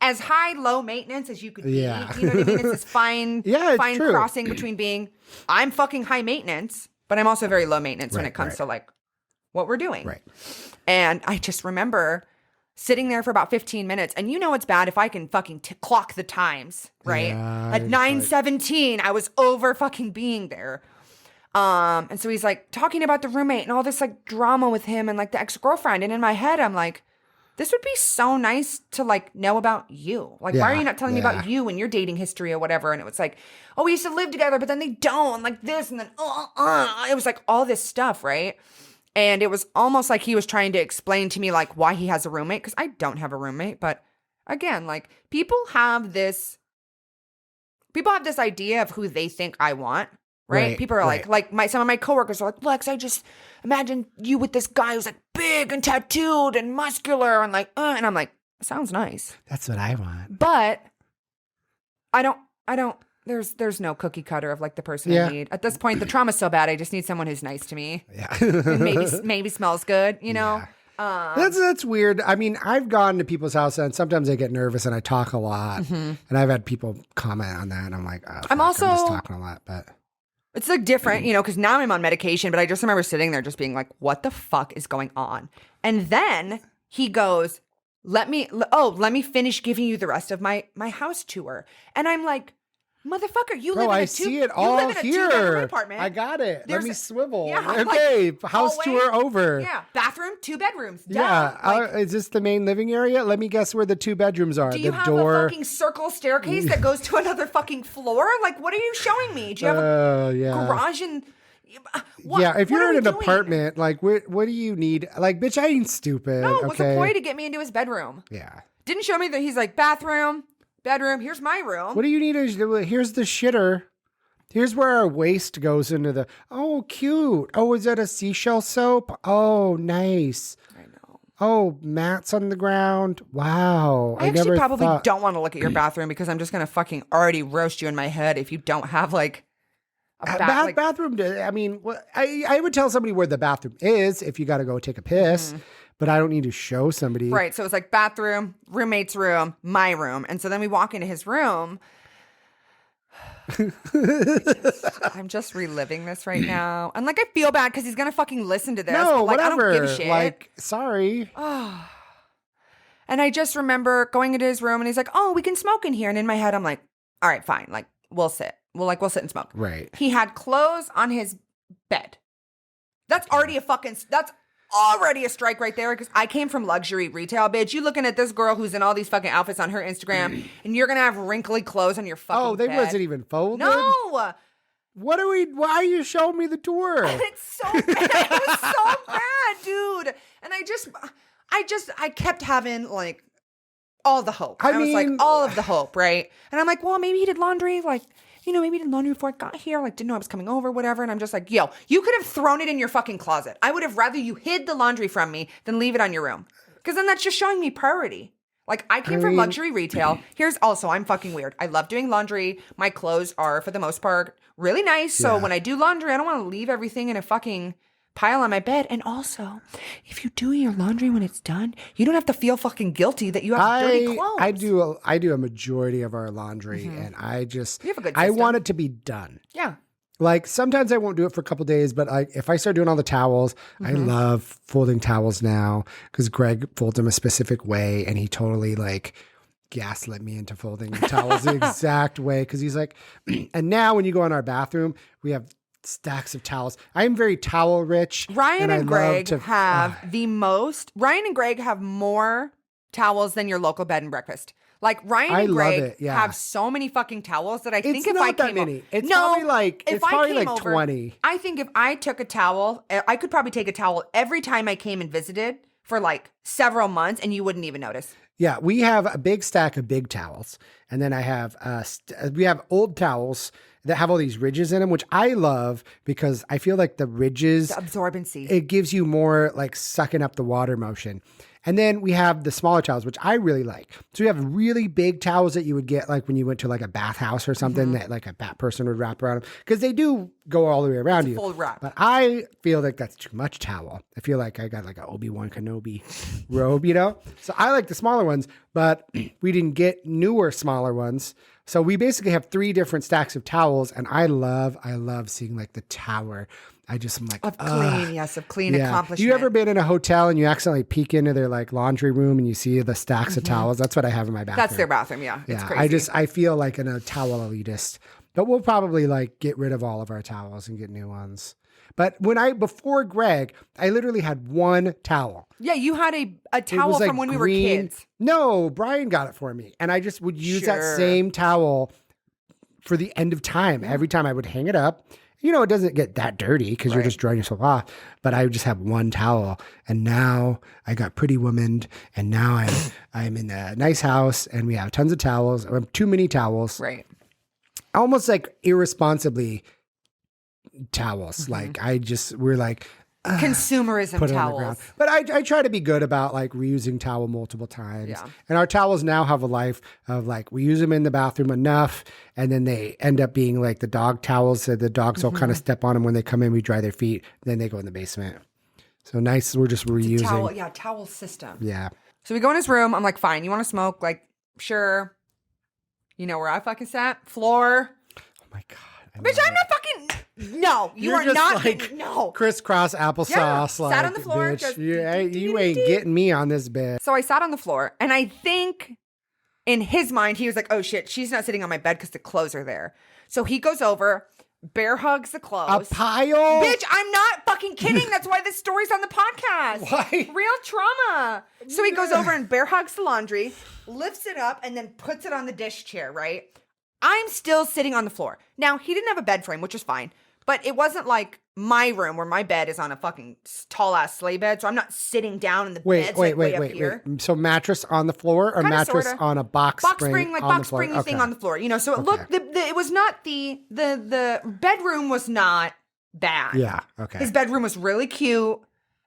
B: as high, low maintenance as you could be.
A: Yeah.
B: You know what I mean? It's this fine,
A: Yeah, it's
B: fine
A: true.
B: crossing between being, I'm fucking high maintenance, but I'm also very low maintenance when it comes to like what we're doing.
A: Right.
B: And I just remember sitting there for about 15 minutes. And you know it's bad if I can fucking clock the times, right?
A: Yeah,
B: At 9:17, I was over fucking being there. And so he's like talking about the roommate and all this like drama with him and like the ex-girlfriend. And in my head, I'm like, this would be so nice to like know about you. Like, why are you not telling me about you and your dating history or whatever? And it was like, oh, we used to live together, but then they don't, like this. And then, it was like all this stuff, right? And it was almost like he was trying to explain to me like why he has a roommate, because I don't have a roommate. But again, like people have this idea of who they think I want, right? People are like some of my coworkers are like, Lex, I just imagine you with this guy who's like big and tattooed and muscular and like, and I'm like, sounds nice.
A: That's what I want.
B: But I don't. There's no cookie cutter of like the person I need. At this point, the trauma's so bad, I just need someone who's nice to me.
A: Yeah.
B: And maybe smells good, you know?
A: Yeah. That's weird. I mean, I've gone to people's house and sometimes I get nervous and I talk a lot. And I've had people comment on that and I'm like, oh, fuck, I'm just talking a lot. But
B: it's like different, you know, because now I'm on medication, but I just remember sitting there just being like, what the fuck is going on? And then he goes, let me finish giving you the rest of my house tour. And I'm like, motherfucker, you live in a two-bedroom apartment.
A: I got it. Let me swivel.
B: Yeah,
A: okay,
B: like,
A: house
B: hallway,
A: tour over.
B: Yeah, bathroom, 2 bedrooms.
A: Yeah.
B: Like,
A: Is this the main living area? Let me guess where the 2 bedrooms are.
B: do you have a fucking circle staircase that goes to another fucking floor? Like, what are you showing me? Do you have a garage and...
A: if you're in an apartment, like, what do you need? Like, bitch, I ain't stupid.
B: No, it was a ploy to get me into his bedroom.
A: Yeah.
B: Didn't show me that he's like, bathroom, bedroom, here's my room.
A: What do you need? Here's the shitter. Here's where our waste goes into the... Oh, cute. Oh, is that a seashell soap? Oh, nice.
B: I know.
A: Oh, mats on the ground. Wow.
B: I actually probably don't want to look at your bathroom because I'm just going to fucking already roast you in my head if you don't have like like,
A: bathroom. I mean, I would tell somebody where the bathroom is if you got to go take a piss, but I don't need to show somebody.
B: right. So it's like bathroom, roommate's room, my room. And so then we walk into his room. I'm just reliving this right now. And like, I feel bad because he's going to fucking listen to this.
A: No,
B: but, like,
A: whatever.
B: I don't give a shit.
A: Like, sorry.
B: And I just remember going into his room and he's like, oh, we can smoke in here. And in my head, I'm like, all right, fine. Like, we'll sit. We'll sit and smoke.
A: Right.
B: He had clothes on his bed. That's already a strike right there, because I came from luxury retail, bitch. You looking at this girl who's in all these fucking outfits on her Instagram, and you're gonna have wrinkly clothes on your fucking
A: they
B: bed.
A: wasn't even folded?
B: No!
A: Why are you showing me the tour?
B: It's so bad. It was so bad, dude. And I kept having, like, all the hope. I was like, all of the hope, right? And I'm like, well, maybe he did laundry, like, maybe he did laundry before I got here, like, didn't know I was coming over, whatever. And I'm just like, yo, you could have thrown it in your fucking closet. I would have rather you hid the laundry from me than leave it on your room. Because then that's just showing me priority. Like, I came from luxury retail. Here's also, I'm fucking weird. I love doing laundry. My clothes are, for the most part, really nice. So when I do laundry, I don't want to leave everything in a fucking pile on my bed. And also, if you do your laundry when it's done, you don't have to feel fucking guilty that you have dirty clothes.
A: I do a majority of our laundry, and
B: You have a good system.
A: I want it to be done.
B: Yeah.
A: Like, sometimes I won't do it for a couple days, but if I start doing all the towels, I love folding towels now because Greg folds them a specific way, and he totally like gaslit me into folding the towels the exact way, because he's like, and now when you go in our bathroom, we have stacks of towels. I am very towel rich.
B: Ryan and Greg have more towels than your local bed and breakfast. Like, Ryan and Greg have so many fucking towels that I think if I came over,
A: it's probably like 20.
B: I think if I took a towel, I could probably take a towel every time I came and visited for like several months, and you wouldn't even notice.
A: Yeah, we have a big stack of big towels, and then I have we have old towels that have all these ridges in them, which I love because I feel like the ridges,
B: the absorbency,
A: it gives you more like sucking up the water motion. And then we have the smaller towels, which I really like. So we have really big towels that you would get like when you went to like a bathhouse or something that like a bat person would wrap around them, because they do go all the way around you.
B: Full wrap.
A: But I feel like that's too much towel. I feel like I got like an Obi-Wan Kenobi robe, So I like the smaller ones, but we didn't get newer, smaller ones. So we basically have 3 different stacks of towels, and I love seeing like the tower. I'm like,
B: of clean accomplishment.
A: You ever been in a hotel and you accidentally peek into their like laundry room and you see the stacks of towels? That's what I have in my bathroom.
B: That's their bathroom, yeah. It's crazy.
A: I feel like a towel elitist, but we'll probably like get rid of all of our towels and get new ones. But before Greg, I literally had 1 towel.
B: Yeah, you had a towel from when we were kids.
A: No, Brian got it for me. And I just would use that same towel for the end of time. Every time I would hang it up. It doesn't get that dirty because you're just drying yourself off. But I just have 1 towel. And now I got pretty womaned. And now I'm in a nice house and we have tons of towels. I have too many towels.
B: Right.
A: Almost like irresponsibly towels. Like we're like,
B: consumerism
A: put it
B: towels.
A: On the ground. But I try to be good about like reusing towel multiple times.
B: Yeah.
A: And our towels now have a life of like, we use them in the bathroom enough, and then they end up being like the dog towels. So the dogs will kind of step on them when they come in, we dry their feet, then they go in the basement. So nice, we're just reusing.
B: Towel system.
A: Yeah.
B: So we go in his room. I'm like, fine, you want to smoke? Like, sure. You know where I fucking sat? Floor.
A: Oh my God.
B: Bitch, I'm not fucking. No, you are
A: just
B: not.
A: Like
B: no.
A: crisscross applesauce.
B: Yeah,
A: like,
B: sat on the floor.
A: Bitch, you ain't getting me on this bed.
B: So I sat on the floor, and I think in his mind, he was like, oh shit, she's not sitting on my bed because the clothes are there. So he goes over, bear hugs the clothes.
A: A pile?
B: Bitch, I'm not fucking kidding. That's why this story's on the podcast.
A: Why?
B: Real trauma. So he goes over and bear hugs the laundry, lifts it up, and then puts it on the dish chair, right? I'm still sitting on the floor. Now, he didn't have a bed frame, which is fine. But it wasn't like my room where my bed is on a fucking tall ass sleigh bed. So I'm not sitting down in the bed.
A: Wait. So mattress on the floor or
B: Kinda,
A: mattress
B: sorta.
A: on a box spring?
B: Like box spring thing on the floor. So it looked, it was not the bedroom was not bad.
A: Yeah. Okay.
B: His bedroom was really cute.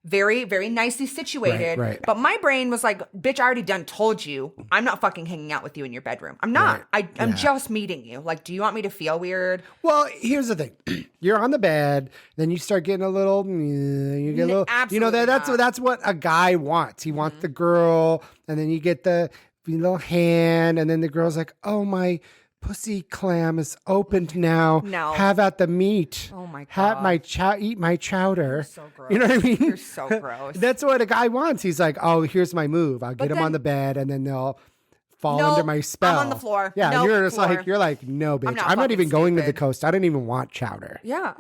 B: very, very nicely situated.
A: Right.
B: But my brain was like, bitch, I already done told you I'm not fucking hanging out with you in your bedroom. I'm not. I'm just meeting you. Like, do you want me to feel weird?
A: Well, here's the thing. You're on the bed, then you start getting a little, you get a little,
B: Absolutely
A: that's what a guy wants. He wants the girl, and then you get the little hand, and then the girl's like, oh, my pussy clam is opened now.
B: No.
A: Have at the meat.
B: Oh my God.
A: Have my eat my chowder.
B: You're so gross.
A: You know what I mean?
B: You're so gross.
A: That's what a guy wants. He's like, oh, here's my move. I'll get him on the bed, and then they'll fall under my spell.
B: I'm on the floor.
A: Yeah,
B: Nope,
A: you're just
B: floor.
A: like, no, bitch.
B: I'm not
A: I'm not even
B: fucking
A: going to the
B: stupid.
A: coast. I don't even want chowder.
B: Yeah.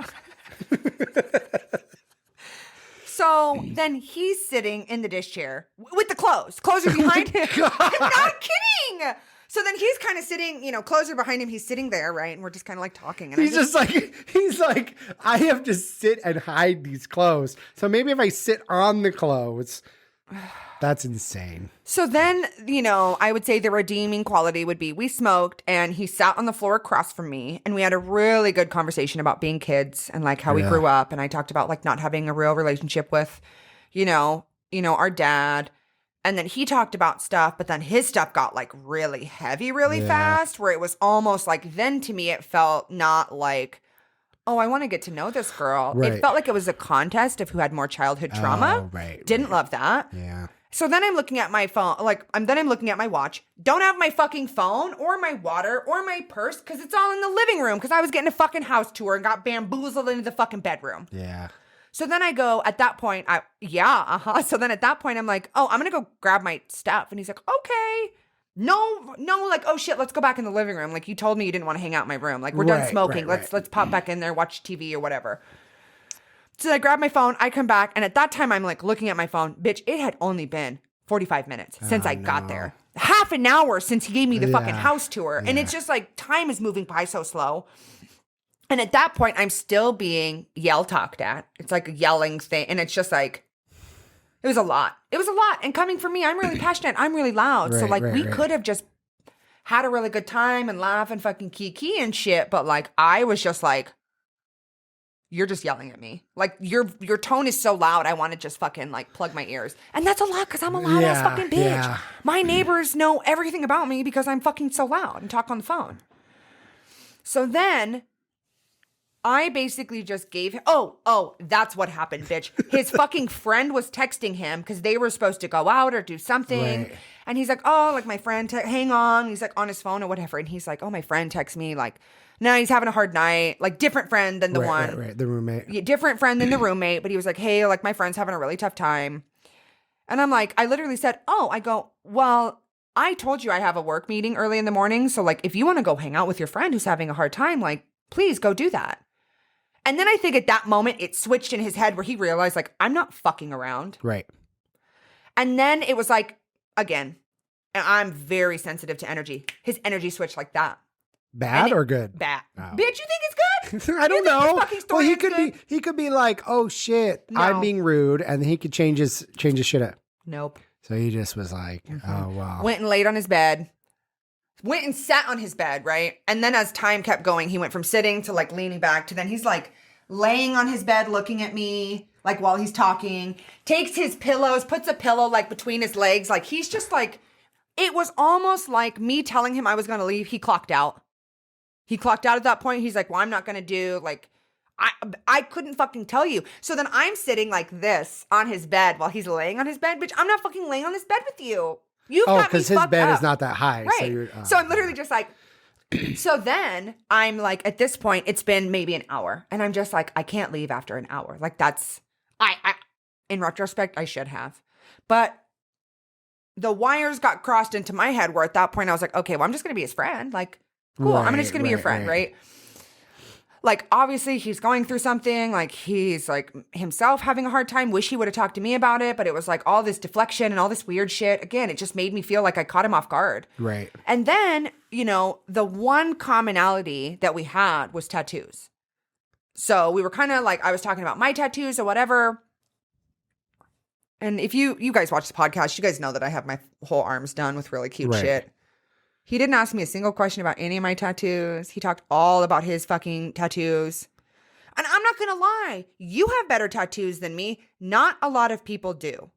B: So then he's sitting in the dish chair with the clothes. Clothes are behind him. I'm not kidding. So then he's kind of sitting, clothes are behind him. He's sitting there, right? And we're just kind of like talking. And
A: He's like, I have to sit and hide these clothes. So maybe if I sit on the clothes, that's insane.
B: So then, I would say the redeeming quality would be we smoked and he sat on the floor across from me and we had a really good conversation about being kids and like how we grew up. And I talked about like not having a real relationship with, our dad. And then he talked about stuff, but then his stuff got like really heavy really fast where it was almost like then to me it felt not like, oh, I want to get to know this girl.
A: Right.
B: It felt like it was a contest of who had more childhood trauma.
A: Oh, right.
B: Didn't love that.
A: Yeah.
B: So then I'm looking at my phone, I'm looking at my watch. Don't have my fucking phone or my water or my purse because it's all in the living room because I was getting a fucking house tour and got bamboozled into the fucking bedroom.
A: Yeah.
B: So then I go, at that point, So then at that point, I'm like, oh, I'm going to go grab my stuff. And he's like, okay. No, like, oh shit, let's go back in the living room. Like you told me you didn't want to hang out in my room. Like we're done smoking. Let's pop back in there, watch TV or whatever. So I grab my phone, I come back, and at that time I'm like looking at my phone. Bitch, it had only been 45 minutes since I got there. Half an hour since he gave me the fucking house tour. And it's just like time is moving by so slow. And at that point, I'm still being talked at. It's like a yelling thing. And it's just like, it was a lot. It was a lot. And coming from me, I'm really passionate. I'm really loud. So like we could have just had a really good time and laugh and fucking kiki and shit. But like, I was just like, you're just yelling at me. Like your tone is so loud. I want to just fucking like plug my ears. And that's a lot because I'm a loud ass fucking bitch.
A: Yeah.
B: My neighbors know everything about me because I'm fucking so loud and talk on the phone. So then I basically just gave him, that's what happened, bitch. His fucking friend was texting him because they were supposed to go out or do something.
A: Right.
B: And he's like, oh, like my friend, hang on. He's like on his phone or whatever. And he's like, oh, my friend texts me like, no, he's having a hard night. Like different friend than the one.
A: Right, the roommate.
B: Yeah, different friend than the roommate. But he was like, hey, like my friend's having a really tough time. And I'm like, I literally said, well, I told you I have a work meeting early in the morning. So like, if you want to go hang out with your friend who's having a hard time, like, please go do that. And then I think at that moment, it switched in his head where he realized, like, I'm not fucking around.
A: Right.
B: And then it was like, again, and I'm very sensitive to energy. His energy switched like that.
A: Bad or good?
B: Bad.
A: Oh.
B: Bitch, you think it's good?
A: I don't know. Well, he could be like, oh shit,
B: No.
A: I'm being rude, and then he could change his shit up.
B: Nope.
A: So he just was like, oh wow.
B: Went and laid on his bed. Went and sat on his bed, right? And then as time kept going, he went from sitting to like leaning back to then he's like laying on his bed looking at me like while he's talking, takes his pillows, puts a pillow like between his legs. Like he's just like, it was almost like me telling him I was going to leave. He clocked out. He clocked out at that point. He's like, well, I'm not going to do like, I couldn't fucking tell you. So then I'm sitting like this on his bed while he's laying on his bed. Bitch, I'm not fucking laying on this bed with you. You've got me
A: because his
B: fucked
A: bed
B: up.
A: is not that high.
B: Right. So I'm literally just like, so then I'm like, at this point, it's been maybe an hour. And I'm just like, I can't leave after an hour. Like that's, in retrospect, I should have. But the wires got crossed into my head where at that point I was like, okay, well, I'm just going to be his friend. Like, cool. I'm just going to be your friend, right? Like, obviously, he's going through something. Like, he's, like, himself having a hard time. Wish he would have talked to me about it. But it was, like, all this deflection and all this weird shit. Again, it just made me feel like I caught him off guard.
A: Right.
B: And then, the one commonality that we had was tattoos. So we were kind of, like, I was talking about my tattoos or whatever. And if you guys watch the podcast, you guys know that I have my whole arms done with really cute shit. He didn't ask me a single question about any of my tattoos. He talked all about his fucking tattoos. And I'm not going to lie. You have better tattoos than me. Not a lot of people do.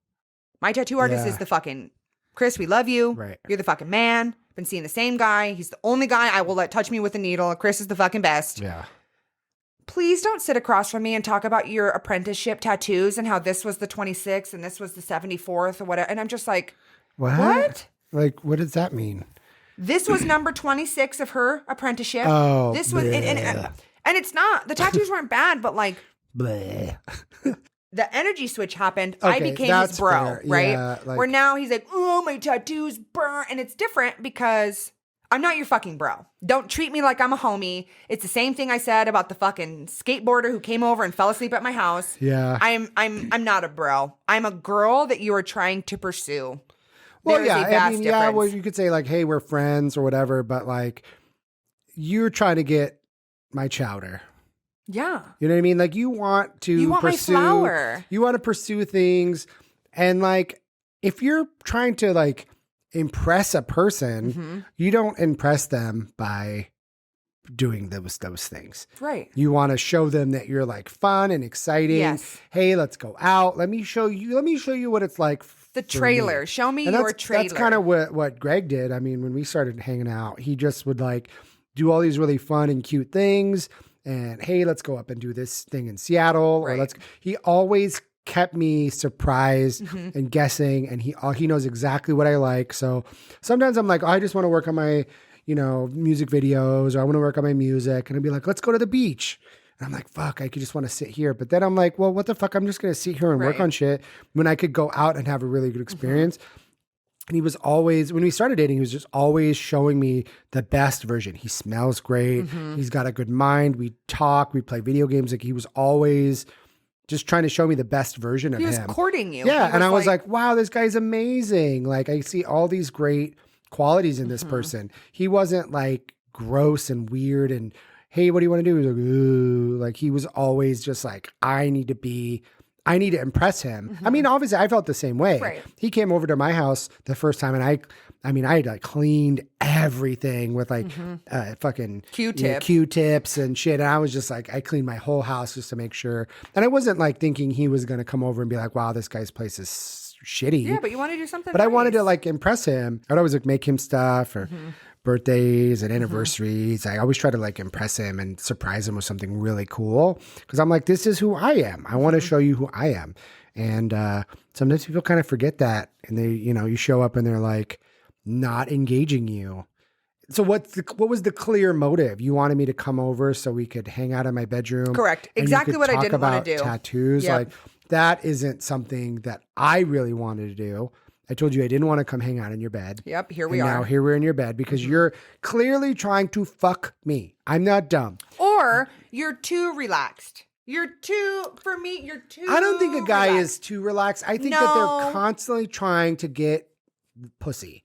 B: My tattoo artist is the fucking, Chris, we love you.
A: Right.
B: You're the fucking man. Been seeing the same guy. He's the only guy I will let touch me with a needle. Chris is the fucking best.
A: Yeah.
B: Please don't sit across from me and talk about your apprenticeship tattoos and how this was the 26th and this was the 74th or whatever. And I'm just like, what?
A: Like, what does that mean?
B: This was number 26 of her apprenticeship.
A: Oh,
B: this was, and it's not, the tattoos weren't bad, but like,
A: bleh.
B: the energy switch happened.
A: Okay,
B: I became
A: that's
B: his bro,
A: fair.
B: right?
A: Yeah, like-
B: where now he's like, oh, my tattoos burn. And it's different because I'm not your fucking bro. Don't treat me like I'm a homie. It's the same thing I said about the fucking skateboarder who came over and fell asleep at my house.
A: Yeah.
B: I'm not a bro. I'm a girl that you are trying to pursue.
A: Well,
B: There is a
A: yeah,
B: vast difference.
A: well, you could say like, hey, we're friends or whatever, but like, you're trying to get my chowder.
B: Yeah.
A: You know what I mean? Like, you want to
B: You want my
A: pursue,
B: flower.
A: You want to pursue things, and like, if you're trying to like impress a person, you don't impress them by doing those things.
B: Right.
A: You want to show them that you're like fun and exciting.
B: Yes.
A: Hey, let's go out. Let me show you what it's like.
B: The
A: for
B: trailer.
A: me.
B: Show me
A: And
B: your trailer.
A: That's kind of what Greg did. I mean, when we started hanging out, he just would like do all these really fun and cute things. And hey, let's go up and do this thing in Seattle.
B: Right.
A: Or he always kept me surprised and guessing. And he knows exactly what I like. So sometimes I'm like, oh, I just want to work on my, music videos, or I want to work on my music. And I'd be like, let's go to the beach. And I'm like, fuck, I could just want to sit here. But then I'm like, well, what the fuck? I'm just going to sit here and work
B: Right.
A: on shit when I could go out and have a really good experience. And he was always, when we started dating, he was just always showing me the best version. He smells great. He's got a good mind. We talk, we play video games. Like, he was always just trying to show me the best version of
B: He was
A: him.
B: courting you.
A: Yeah.
B: He
A: And I was like, wow, this guy's amazing. Like, I see all these great qualities in this person. He wasn't like gross and weird and, hey, what do you want to do? He was like, ooh. Like, he was always just like, I need to impress him. I mean, obviously I felt the same way.
B: Right.
A: He came over to my house the first time, and I had like cleaned everything with like fucking Q-tips and shit. And I was just like, I cleaned my whole house just to make sure. And I wasn't like thinking he was going to come over and be like, wow, this guy's place is shitty.
B: yeah, but you want to do something
A: But I wanted to
B: nice.
A: like impress him. I'd always like make him stuff or birthdays and anniversaries. I always try to like impress him and surprise him with something really cool. Cause I'm like, this is who I am. I want to show you who I am. And sometimes people kind of forget that. And they, you show up and they're like not engaging you. So what was the clear motive? You wanted me to come over so we could hang out in my bedroom.
B: Correct.
A: and you
B: Exactly
A: could
B: what I
A: talk
B: didn't wanna
A: about
B: do.
A: Tattoos.
B: Yep.
A: Like, that isn't something that I really wanted to do. I told you I didn't want to come hang out in your bed.
B: Yep, here we
A: And
B: are.
A: now here we're in your bed because you're clearly trying to fuck me. I'm not dumb.
B: Or you're too relaxed. You're too
A: I don't think a guy
B: relaxed.
A: is too relaxed. I think that
B: No.
A: they're constantly trying to get pussy.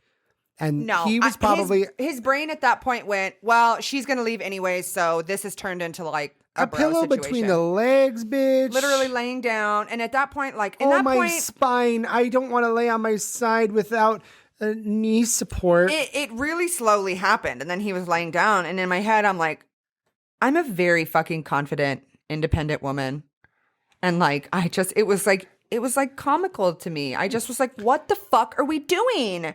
A: And
B: No,
A: he was probably
B: his brain at that point went, well, she's gonna leave anyways, so this has turned into like a bro
A: pillow
B: situation.
A: between the legs, bitch.
B: Literally laying down, and at that point, like
A: my spine. I don't want to lay on my side without knee support.
B: it really slowly happened, and then he was laying down, and in my head, I'm like, I'm a very fucking confident, independent woman, and like it was like comical to me. I just was like, what the fuck are we doing?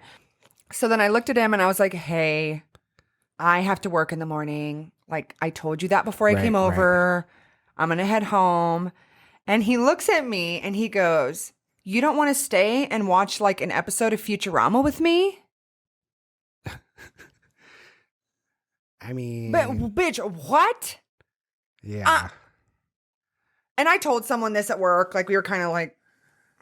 B: So then I looked at him and I was like, hey, I have to work in the morning. Like, I told you that before I
A: Right,
B: came over. I'm going to head home. And he looks at me and he goes, you don't want to stay and watch like an episode of Futurama with me?
A: I mean,
B: But bitch, what?
A: yeah.
B: And I told someone this at work. Like, we were kind of like,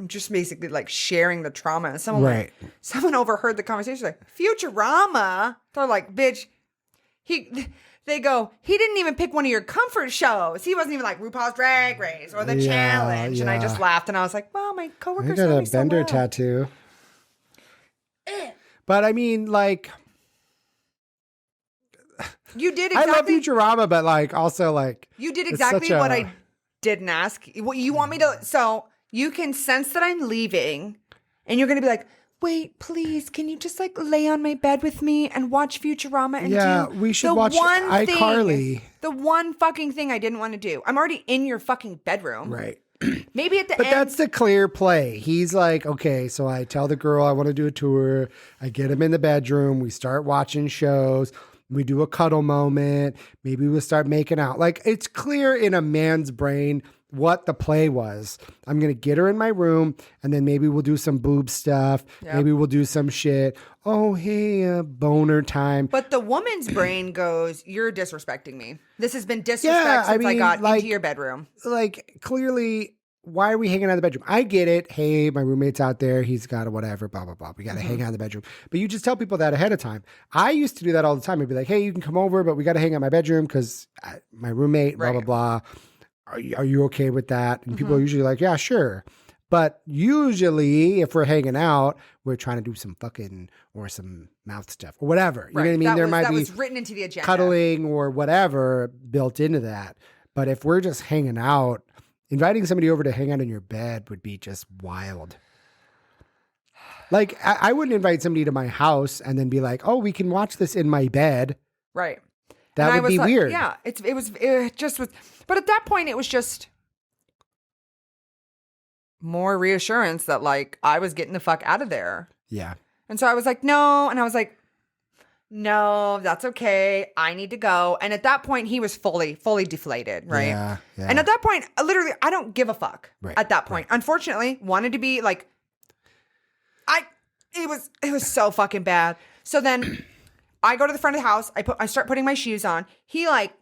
B: just basically like sharing the trauma. And someone someone overheard the conversation, like, Futurama? They're like, bitch, they go, he didn't even pick one of your comfort shows. He wasn't even like RuPaul's Drag Race or The Challenge. And I just laughed and I was like, well, my
A: I
B: coworkers
A: got
B: know
A: a
B: me so
A: Bender
B: well.
A: tattoo. But I mean, like,
B: You did
A: I love
B: exactly.
A: Futurama, but like, also like,
B: You did
A: it's
B: exactly
A: such
B: what
A: a-
B: I didn't ask. What you want me to? So you can sense that I'm leaving, and you're gonna be like, wait, please, can you just like lay on my bed with me and watch Futurama and do
A: we should
B: the
A: watch
B: one thing,
A: iCarly.
B: the one fucking thing I didn't want to do. I'm already in your fucking bedroom.
A: Right.
B: Maybe at the
A: But
B: end.
A: that's the clear play. He's like, okay, so I tell the girl I want to do a tour. I get him in the bedroom. We start watching shows. We do a cuddle moment. Maybe we'll start making out. Like, it's clear in a man's brain what the play was. I'm going to get her in my room, and then maybe we'll do some boob stuff.
B: Yep.
A: Maybe we'll do some shit. Oh, hey, boner time.
B: But the woman's brain goes, you're disrespecting me. This has been disrespect since I got into your bedroom.
A: Like, clearly, why are we hanging out in the bedroom? I get it. Hey, my roommate's out there. He's got a whatever, blah, blah, blah. We got to hang out in the bedroom. But you just tell people that ahead of time. I used to do that all the time. I'd be like, hey, you can come over, but we got to hang out in my bedroom because my roommate, blah, blah, blah. Are you okay with that? And people are usually like, yeah, sure. But usually, if we're hanging out, we're trying to do some fucking or some mouth stuff or whatever. You know what I mean? That was
B: written into the agenda.
A: Cuddling or whatever built into that. But if we're just hanging out, inviting somebody over to hang out in your bed would be just wild. Like, I wouldn't invite somebody to my house and then be like, oh, we can watch this in my bed.
B: Right.
A: That would be weird.
B: Yeah, it just was. But at that point, it was just more reassurance that like I was getting the fuck out of there.
A: Yeah.
B: And so I was like, no. And I was like, no, that's okay. I need to go. And at that point, he was fully deflated. Right.
A: Yeah.
B: And at that point, literally, I don't give a fuck at that point.
A: Right.
B: Unfortunately, wanted to be like, it was so fucking bad. So then I go to the front of the house. I start putting my shoes on. He like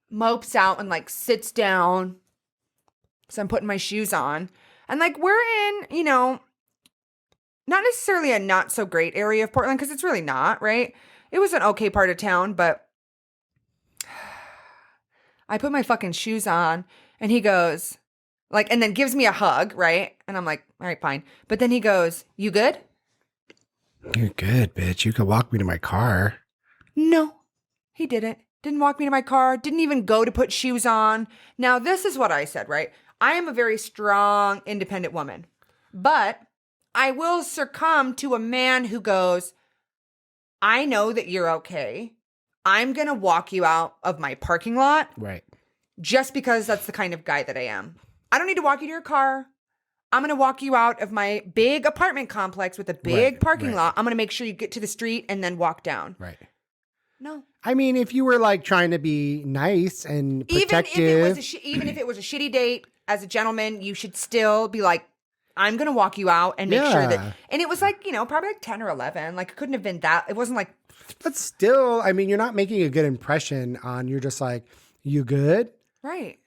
B: mopes out and like sits down. So I'm putting my shoes on. And like we're in, not necessarily a not so great area of Portland because it's really not, right? It was an okay part of town, but I put my fucking shoes on and he goes like, and then gives me a hug, right? And I'm like, all right, fine. But then he goes, you good?
A: You're good, bitch. You could walk me to my car.
B: No, he didn't. Didn't walk me to my car. Didn't even go to put shoes on. Now, this is what I said, right? I am a very strong, independent woman. But I will succumb to a man who goes, I know that you're okay. I'm going to walk you out of my parking lot.
A: Right.
B: Just because that's the kind of guy that I am. I don't need to walk you to your car. I'm going to walk you out of my big apartment complex with a big parking lot. I'm going to make sure you get to the street and then walk down.
A: Right.
B: No.
A: I mean, if you were like trying to be nice and protective.
B: Even if it was a shitty date, as a gentleman, you should still be like, I'm going to walk you out and make sure that. And it was like, probably like 10 or 11. Like it couldn't have been that. It wasn't like.
A: But still, I mean, you're not making a good impression on, you're just like, you good?
B: Right.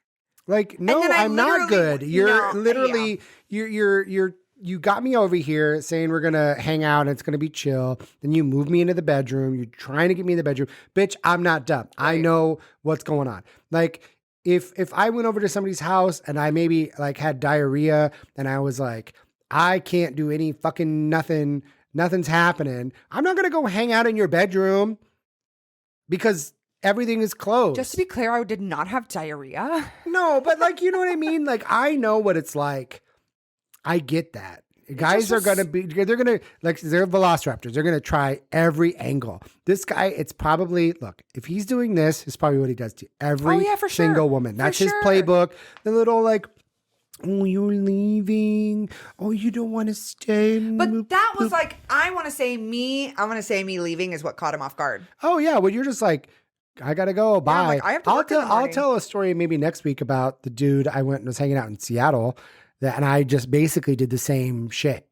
A: Like, no, I'm not good. You're literally,
B: yeah.
A: you got me over here saying we're going to hang out and it's going to be chill. Then you move me into the bedroom. You're trying to get me in the bedroom. Bitch, I'm not dumb. Right. I know what's going on. Like, if I went over to somebody's house and I maybe like had diarrhea and I was like, I can't do any fucking nothing. Nothing's happening. I'm not going to go hang out in your bedroom because everything is closed.
B: Just to be clear, I did not have diarrhea.
A: No, but like, you know what I mean? Like, I know what it's like. I get that. Guys are going to be, they're going to, like, they're velociraptors. They're going to try every angle. This guy, it's probably, look, if he's doing this, it's probably what he does to every single woman. That's his playbook. The little like, oh, you're leaving. Oh, you don't want to stay.
B: But that was like, I want to say me leaving is what caught him off guard.
A: Oh, yeah. Well, you're just like, I got to go. Bye.
B: Yeah, like, I have to work in the morning.
A: I'll tell a story maybe next week about the dude I went and was hanging out in Seattle. And I just basically did the same shit.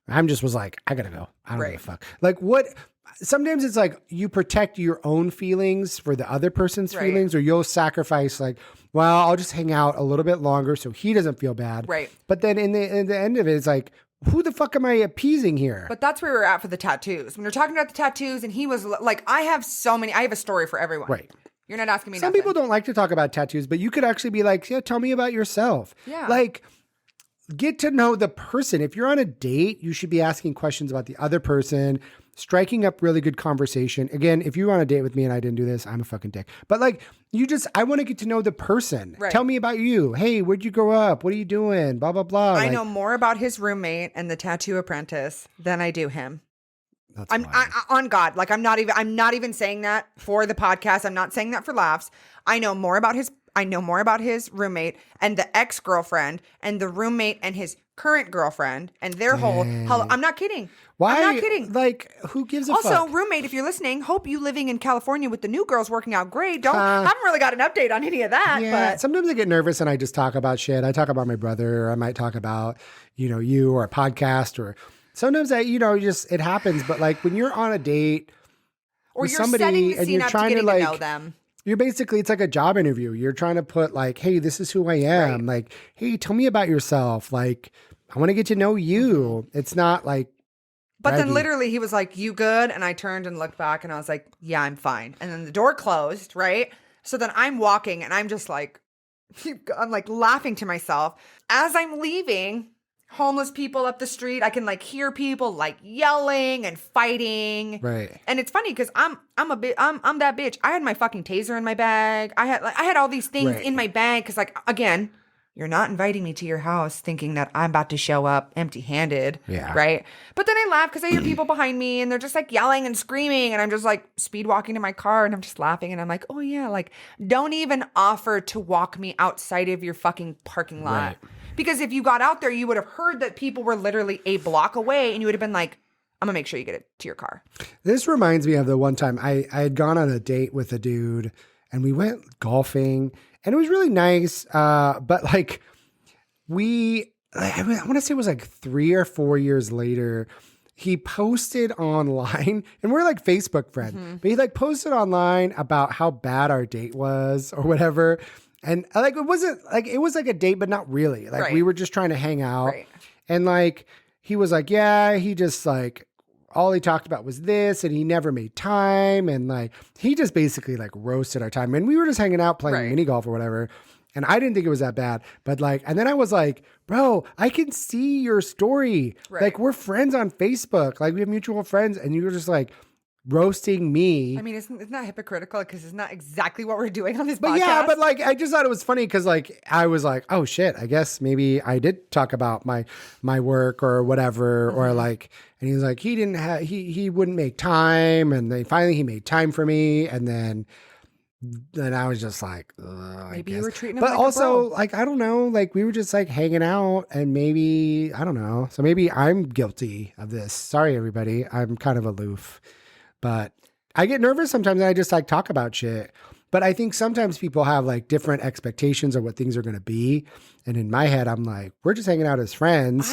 A: I'm just was like, I gotta go. I don't give a fuck. Like what? Sometimes it's like you protect your own feelings for the other person's feelings, or you'll sacrifice like, well, I'll just hang out a little bit longer so he doesn't feel bad.
B: Right.
A: But then in the end of it, it's like, who the fuck am I appeasing here?
B: But that's where we were at for the tattoos. When you're talking about the tattoos, and he was like, I have a story for everyone.
A: Right.
B: You're not asking me.
A: Some people don't like to talk about tattoos, but you could actually be like, yeah, tell me about yourself.
B: Yeah.
A: Like, get to know the person. If you're on a date, you should be asking questions about the other person, striking up really good conversation. Again, if you're on a date with me and I didn't do this, I'm a fucking dick. But like, I want to get to know the person.
B: Right.
A: Tell me about you. Hey, where'd you grow up? What are you doing? Blah, blah, blah.
B: I know more about his roommate and the tattoo apprentice than I do him. On God, like I'm not even saying that for the podcast. I'm not saying that for laughs. I know more about his roommate and the ex-girlfriend and the roommate and his current girlfriend and their whole. I'm not kidding.
A: Why?
B: I'm not kidding.
A: Like, who gives a
B: fuck?
A: Also,
B: roommate, if you're listening, hope you living in California with the new girls working out great. Haven't really got an update on any of that.
A: Yeah,
B: but
A: sometimes I get nervous and I just talk about shit. I talk about my brother, or I might talk about, you or a podcast, or sometimes it happens. But like when you're on a date
B: or
A: with
B: you're
A: somebody
B: setting the
A: and
B: scene
A: you're
B: up
A: trying
B: to
A: to
B: getting
A: like,
B: to know them.
A: You're basically, it's like a job interview. You're trying to put like, hey, this is who I am.
B: Right.
A: Like, hey, tell me about yourself. Like, I want to get to know you. It's not like.
B: But then
A: braggy.
B: literally he was like, you good? And I turned and looked back and I was like, yeah, I'm fine. And then the door closed, right? So then I'm walking and I'm just like, I'm like laughing to myself. As I'm leaving, homeless people up the street, I can like hear people like yelling and fighting.
A: Right.
B: And it's funny because I'm that bitch. I had my fucking taser in my bag. I had all these things
A: Right.
B: in my bag because like, again, you're not inviting me to your house thinking that I'm about to show up empty-handed.
A: Yeah.
B: Right? But then I laugh because I hear people behind me and they're just like yelling and screaming and I'm just like speed walking to my car and I'm just laughing and I'm like, oh yeah, like don't even offer to walk me outside of your fucking parking lot.
A: Right.
B: Because if you got out there, you would have heard that people were literally a block away and you would have been like, I'm gonna make sure you get it to your car.
A: This reminds me of the one time I had gone on a date with a dude and we went golfing and it was really nice. But like I want to say it was like 3 or 4 years later, he posted online and we're like Facebook friends, but he like posted online about how bad our date was or whatever. And like, it was like a date, but not really. Like
B: Right.
A: we were just trying to hang out.
B: Right.
A: And like, he was like, yeah, he just like, all he talked about was this and he never made time. And like, he just basically like roasted our time. And we were just hanging out playing
B: Right.
A: mini golf or whatever. And I didn't think it was that bad, but like, and then I was like, bro, I can see your story.
B: Right.
A: Like we're friends on Facebook. Like we have mutual friends. And you were just like roasting me.
B: I mean, isn't that hypocritical? Because it's not exactly what we're doing on this
A: But
B: podcast.
A: yeah, but like, I just thought it was funny because like, I was like, oh shit, I guess maybe I did talk about my work or whatever, or like, and he was like, he wouldn't make time. And then finally he made time for me. And then I was just like,
B: maybe you were treating him
A: but
B: like
A: also
B: a bro.
A: like, I don't know, like we were just like hanging out and maybe, I don't know. So maybe I'm guilty of this. Sorry, everybody. I'm kind of aloof. But I get nervous sometimes and I just like talk about shit. But I think sometimes people have like different expectations of what things are going to be. And in my head, I'm like, we're just hanging out as friends.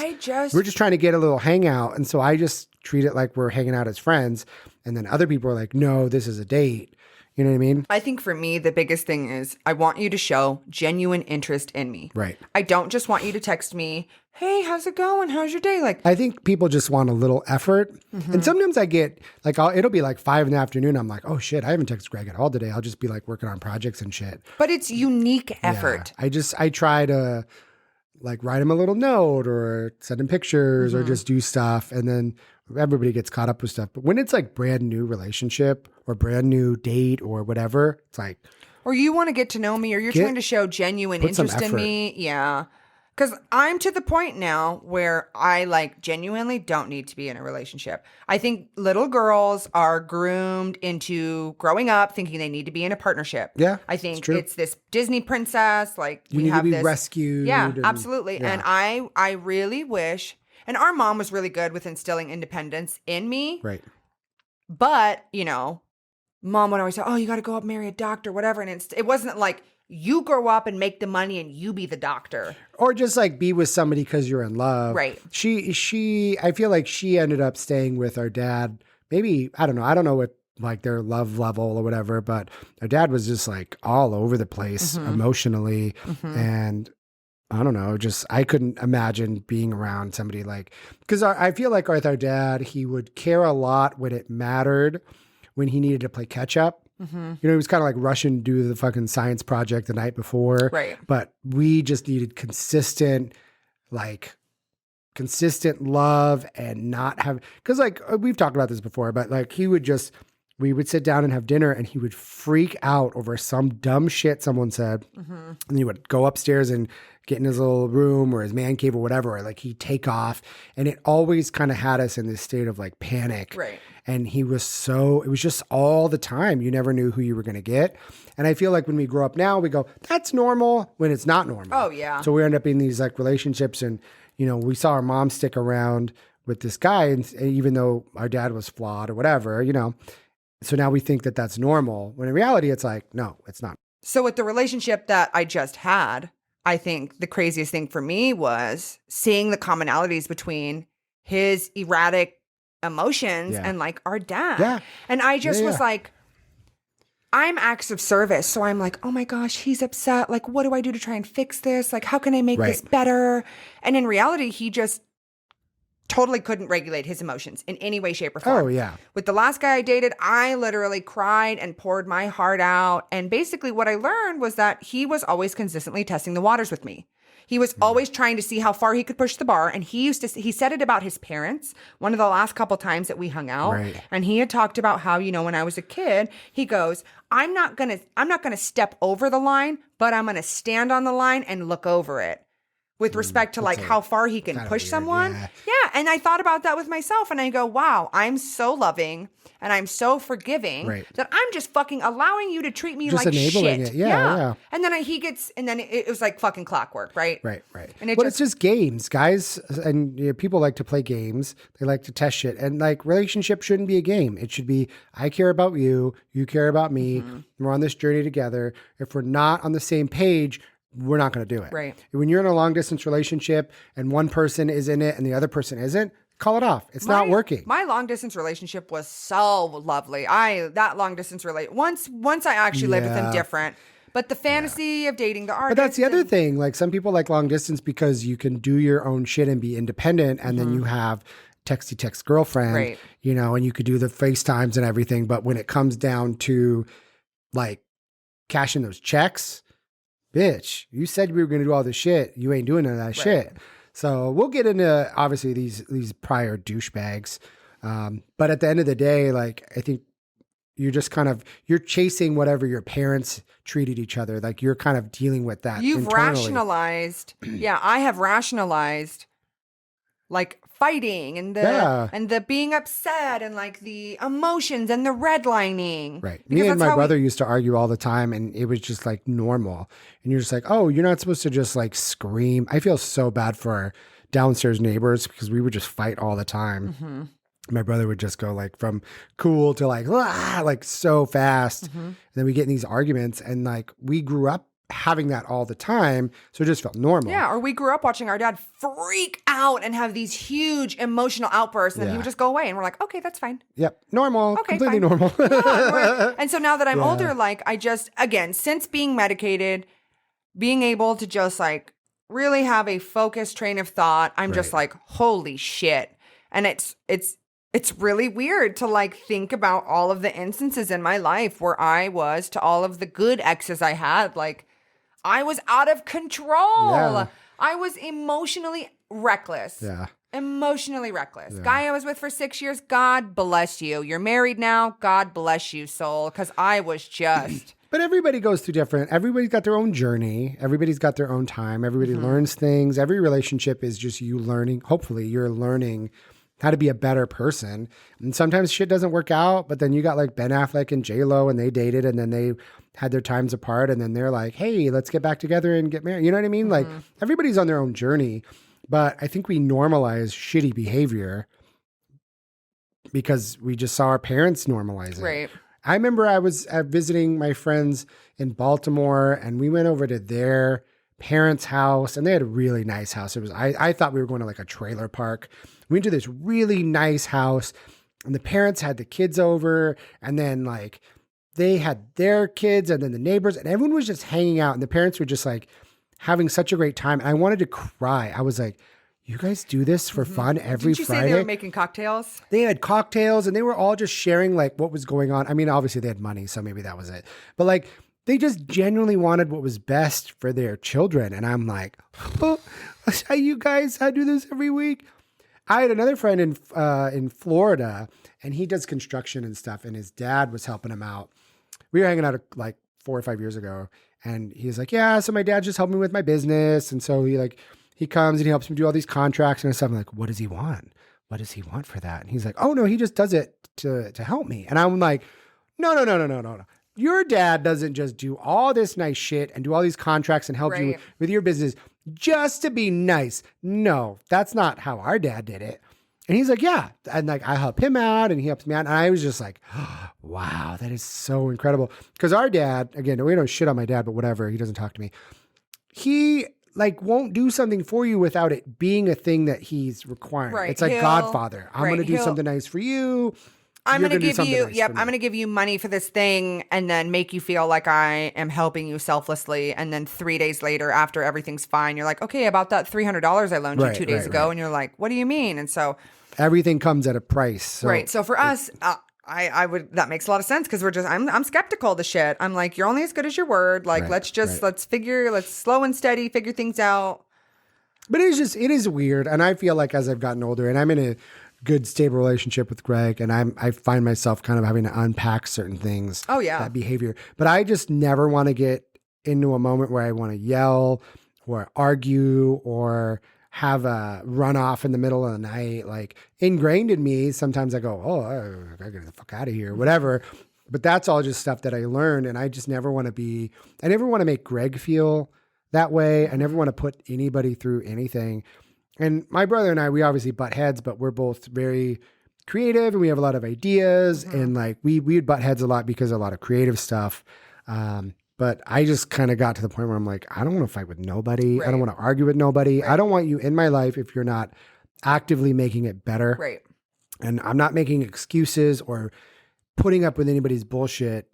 A: We're just trying to get a little hangout. And so I just treat it like we're hanging out as friends. And then other people are like, no, this is a date. You know what I mean?
B: I think for me, the biggest thing is I want you to show genuine interest in me.
A: Right.
B: I don't just want you to text me, hey, how's it going? How's your day? Like,
A: I think people just want a little effort. And sometimes I get like, it'll be like 5 PM. I'm like, oh shit, I haven't texted Greg at all today. I'll just be like working on projects and shit.
B: but it's unique effort.
A: Yeah. I try to like write him a little note or send him pictures or just do stuff. And then everybody gets caught up with stuff. But when it's like brand new relationship or brand new date or whatever, it's like,
B: Or you want to get to know me or you're trying to show genuine
A: put some
B: interest in
A: effort.
B: me. Yeah. Because I'm to the point now where I like genuinely don't need to be in a relationship. I think little girls are groomed into growing up thinking they need to be in a partnership.
A: Yeah,
B: I
A: it's
B: think
A: true.
B: it's this Disney princess. Like
A: you
B: we
A: need
B: have
A: to be
B: this
A: rescued.
B: Yeah,
A: and-
B: absolutely.
A: yeah.
B: And I really wish, and our mom was really good with instilling independence in me.
A: Right.
B: But, mom would always say, oh, you got to go up and marry a doctor, whatever. And it wasn't like you grow up and make the money and you be the doctor.
A: Or just like be with somebody because you're in love.
B: Right.
A: I feel like she ended up staying with our dad. Maybe, I don't know what like their love level or whatever, but our dad was just like all over the place emotionally. And I don't know, just, I couldn't imagine being around somebody like, because I feel like with our dad, he would care a lot when it mattered, when he needed to play catch up. He was kind of like rushing to do the fucking science project the night before.
B: Right.
A: But we just needed consistent, like consistent love and not have, because like we've talked about this before, but like we would sit down and have dinner and he would freak out over some dumb shit someone said. And he would go upstairs and get in his little room or his man cave or whatever, or like he'd take off. And it always kind of had us in this state of like panic.
B: Right.
A: And it was just all the time. You never knew who you were going to get. And I feel like when we grow up now, we go, that's normal when it's not normal.
B: Oh, yeah.
A: So we end up in these like relationships and, you know, we saw our mom stick around with this guy. And even though our dad was flawed or whatever, you know, so now we think that that's normal when in reality, it's like, no, it's not.
B: So with the relationship that I just had, I think the craziest thing for me was seeing the commonalities between his erratic emotions and like our dad.
A: Yeah.
B: And I just was like, I'm acts of service. So I'm like, oh my gosh, he's upset. Like, what do I do to try and fix this? Like, how can I make this better? And in reality, he just totally couldn't regulate his emotions in any way, shape, or form.
A: Oh, yeah.
B: With the last guy I dated, I literally cried and poured my heart out. And basically what I learned was that he was always consistently testing the waters with me. He was always trying to see how far he could push the bar. And he said it about his parents one of the last couple times that we hung out.
A: Right.
B: And he had talked about how, you know, when I was a kid, he goes, I'm not going to step over the line, but I'm going to stand on the line and look over it. With respect to like how far he can push someone. Yeah. And I thought about that with myself and I go, wow, I'm so loving and I'm so forgiving that I'm just fucking allowing you to treat me
A: just
B: like
A: enabling
B: shit.
A: It. Yeah.
B: And then it was like fucking clockwork, right?
A: Right.
B: And
A: it's just games, guys. And you know, people like to play games. They like to test shit. And like relationship shouldn't be a game. It should be, I care about you. You care about me. We're on this journey together. If we're not on the same page, we're not going to do it.
B: Right.
A: When you're in a long distance relationship and one person is in it and the other person isn't, call it off. It's not working.
B: My long distance relationship was so lovely. That long distance once I actually lived with him different. But the fantasy of dating the artist.
A: But that's the other thing. Like some people like long distance because you can do your own shit and be independent, and then you have texty text girlfriend, you know, and you could do the FaceTimes and everything. But when it comes down to like cashing those checks, bitch, you said we were going to do all this shit. You ain't doing none of that shit. So we'll get into obviously these prior douchebags. But at the end of the day, like, I think you're just you're chasing whatever your parents treated each other. Like you're kind of dealing with that.
B: You've
A: internally.
B: rationalized. Yeah, I have rationalized like fighting and the being upset and like the emotions and the redlining.
A: Right. Me and my brother used to argue all the time and it was just like normal. And you're just like, oh, you're not supposed to just like scream. I feel so bad for our downstairs neighbors because we would just fight all the time. My brother would just go like from cool to like so fast. And then we get in these arguments and like we grew up having that all the time. So it just felt normal.
B: Yeah. Or we grew up watching our dad freak out and have these huge emotional outbursts and then he would just go away and we're like, okay, that's fine.
A: Yep. Normal. Okay, completely
B: fine.
A: Normal.
B: And so now that I'm older, like I just, again, since being medicated, being able to just like really have a focused train of thought, I'm just like, holy shit. And it's really weird to like think about all of the instances in my life where I was, to all of the good exes I had, like I was out of control.
A: Yeah.
B: I was emotionally reckless.
A: Yeah.
B: Emotionally reckless. Guy I was with for 6 years, God bless you. You're married now. God bless you, soul. Because I was just...
A: But everybody goes through everybody's got their own journey. Everybody's got their own time. Everybody learns things. Every relationship is just you learning. Hopefully you're learning how to be a better person. And sometimes shit doesn't work out, but then you got like Ben Affleck and J-Lo and they dated and then they had their times apart and then they're like, hey, let's get back together and get married. You know what I mean? Like everybody's on their own journey, but I think we normalize shitty behavior because we just saw our parents normalize it.
B: Right.
A: I remember I was visiting my friends in Baltimore and we went over to their parents' house and they had a really nice house. It was, I thought we were going to like a trailer park. We went to this really nice house and the parents had the kids over and then like they had their kids and then the neighbors and everyone was just hanging out and the parents were just like having such a great time. And I wanted to cry. I was like, you guys do this for fun every Friday?
B: Did you say they were making cocktails?
A: They had cocktails and they were all just sharing like what was going on. I mean, obviously they had money, so maybe that was it. But like they just genuinely wanted what was best for their children. And I'm like, oh, You guys, I do this every week. I had another friend in Florida, and he does construction and stuff, and his dad was helping him out. We were hanging out like 4 or 5 years ago, and he's like, yeah, so my dad just helped me with my business. And so he comes and he helps me do all these contracts and stuff. I'm like, what does he want? What does he want for that? And he's like, oh no, he just does it to help me. And I'm like, no. Your dad doesn't just do all this nice shit and do all these contracts and help you
B: Right.
A: with your business just to be nice. No, that's not how our dad did it. And he's like, yeah. And like, I help him out and he helps me out. And I was just like, oh, wow, that is so incredible. Because our dad, again, we don't shit on my dad, but whatever. He doesn't talk to me. He like won't do something for you without it being a thing that he's requiring.
B: Right.
A: It's like Godfather. I'm going to do something nice for you.
B: I'm
A: You're
B: going to
A: do
B: give
A: something
B: you,
A: nice
B: yep,
A: for
B: I'm
A: me.
B: going to give you money for this thing and then make you feel like I am helping you selflessly. And then 3 days later, after everything's fine, you're like, okay, about that $300 I loaned you
A: Right,
B: 2 days
A: right,
B: ago.
A: right.
B: And you're like, what do you mean? And so,
A: Everything comes at a price. So
B: right. So for us, I would, that makes a lot of sense because I'm skeptical of the shit. I'm like, you're only as good as your word. Like,
A: Right,
B: let's slow and steady, figure things out.
A: But it is weird. And I feel like as I've gotten older and I'm in a good, stable relationship with Greg, and I find myself kind of having to unpack certain things.
B: Oh, yeah.
A: That behavior. But I just never want to get into a moment where I want to yell or argue or have a run off in the middle of the night. Like ingrained in me, sometimes I go, oh, I gotta get the fuck out of here, whatever. But that's all just stuff that I learned. And I just never want to make Greg feel that way. I never want to put anybody through anything. And my brother and I, we obviously butt heads, but we're both very creative and we have a lot of ideas. And like we would butt heads a lot because of a lot of creative stuff. But I just kind of got to the point where I'm like, I don't want to fight with nobody. I don't want to argue with nobody. I don't want you in my life if you're not actively making it better.
B: Right.
A: And I'm not making excuses or putting up with anybody's bullshit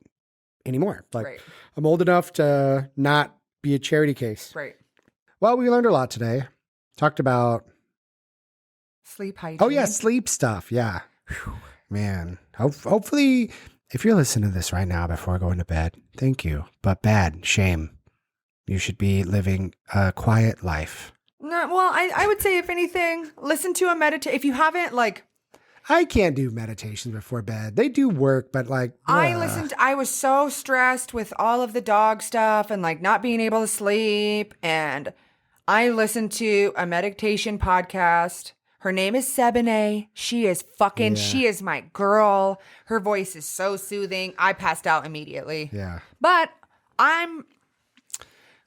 A: anymore. Like
B: Right.
A: I'm old enough to not be a charity case.
B: Right.
A: Well, we learned a lot today. Talked about,
B: Sleep hygiene.
A: oh yeah, sleep stuff. Yeah. Whew, man. Hopefully, if you're listening to this right now before going to bed, thank you. But bad, shame. You should be living a quiet life.
B: No, well, I would say if anything, listen to a meditation. If you haven't, like,
A: I can't do meditations before bed. They do work, but like,
B: I was so stressed with all of the dog stuff and like not being able to sleep. And I listened to a meditation podcast. Her name is Sebene. She is she is my girl. Her voice is so soothing. I passed out immediately.
A: Yeah.
B: But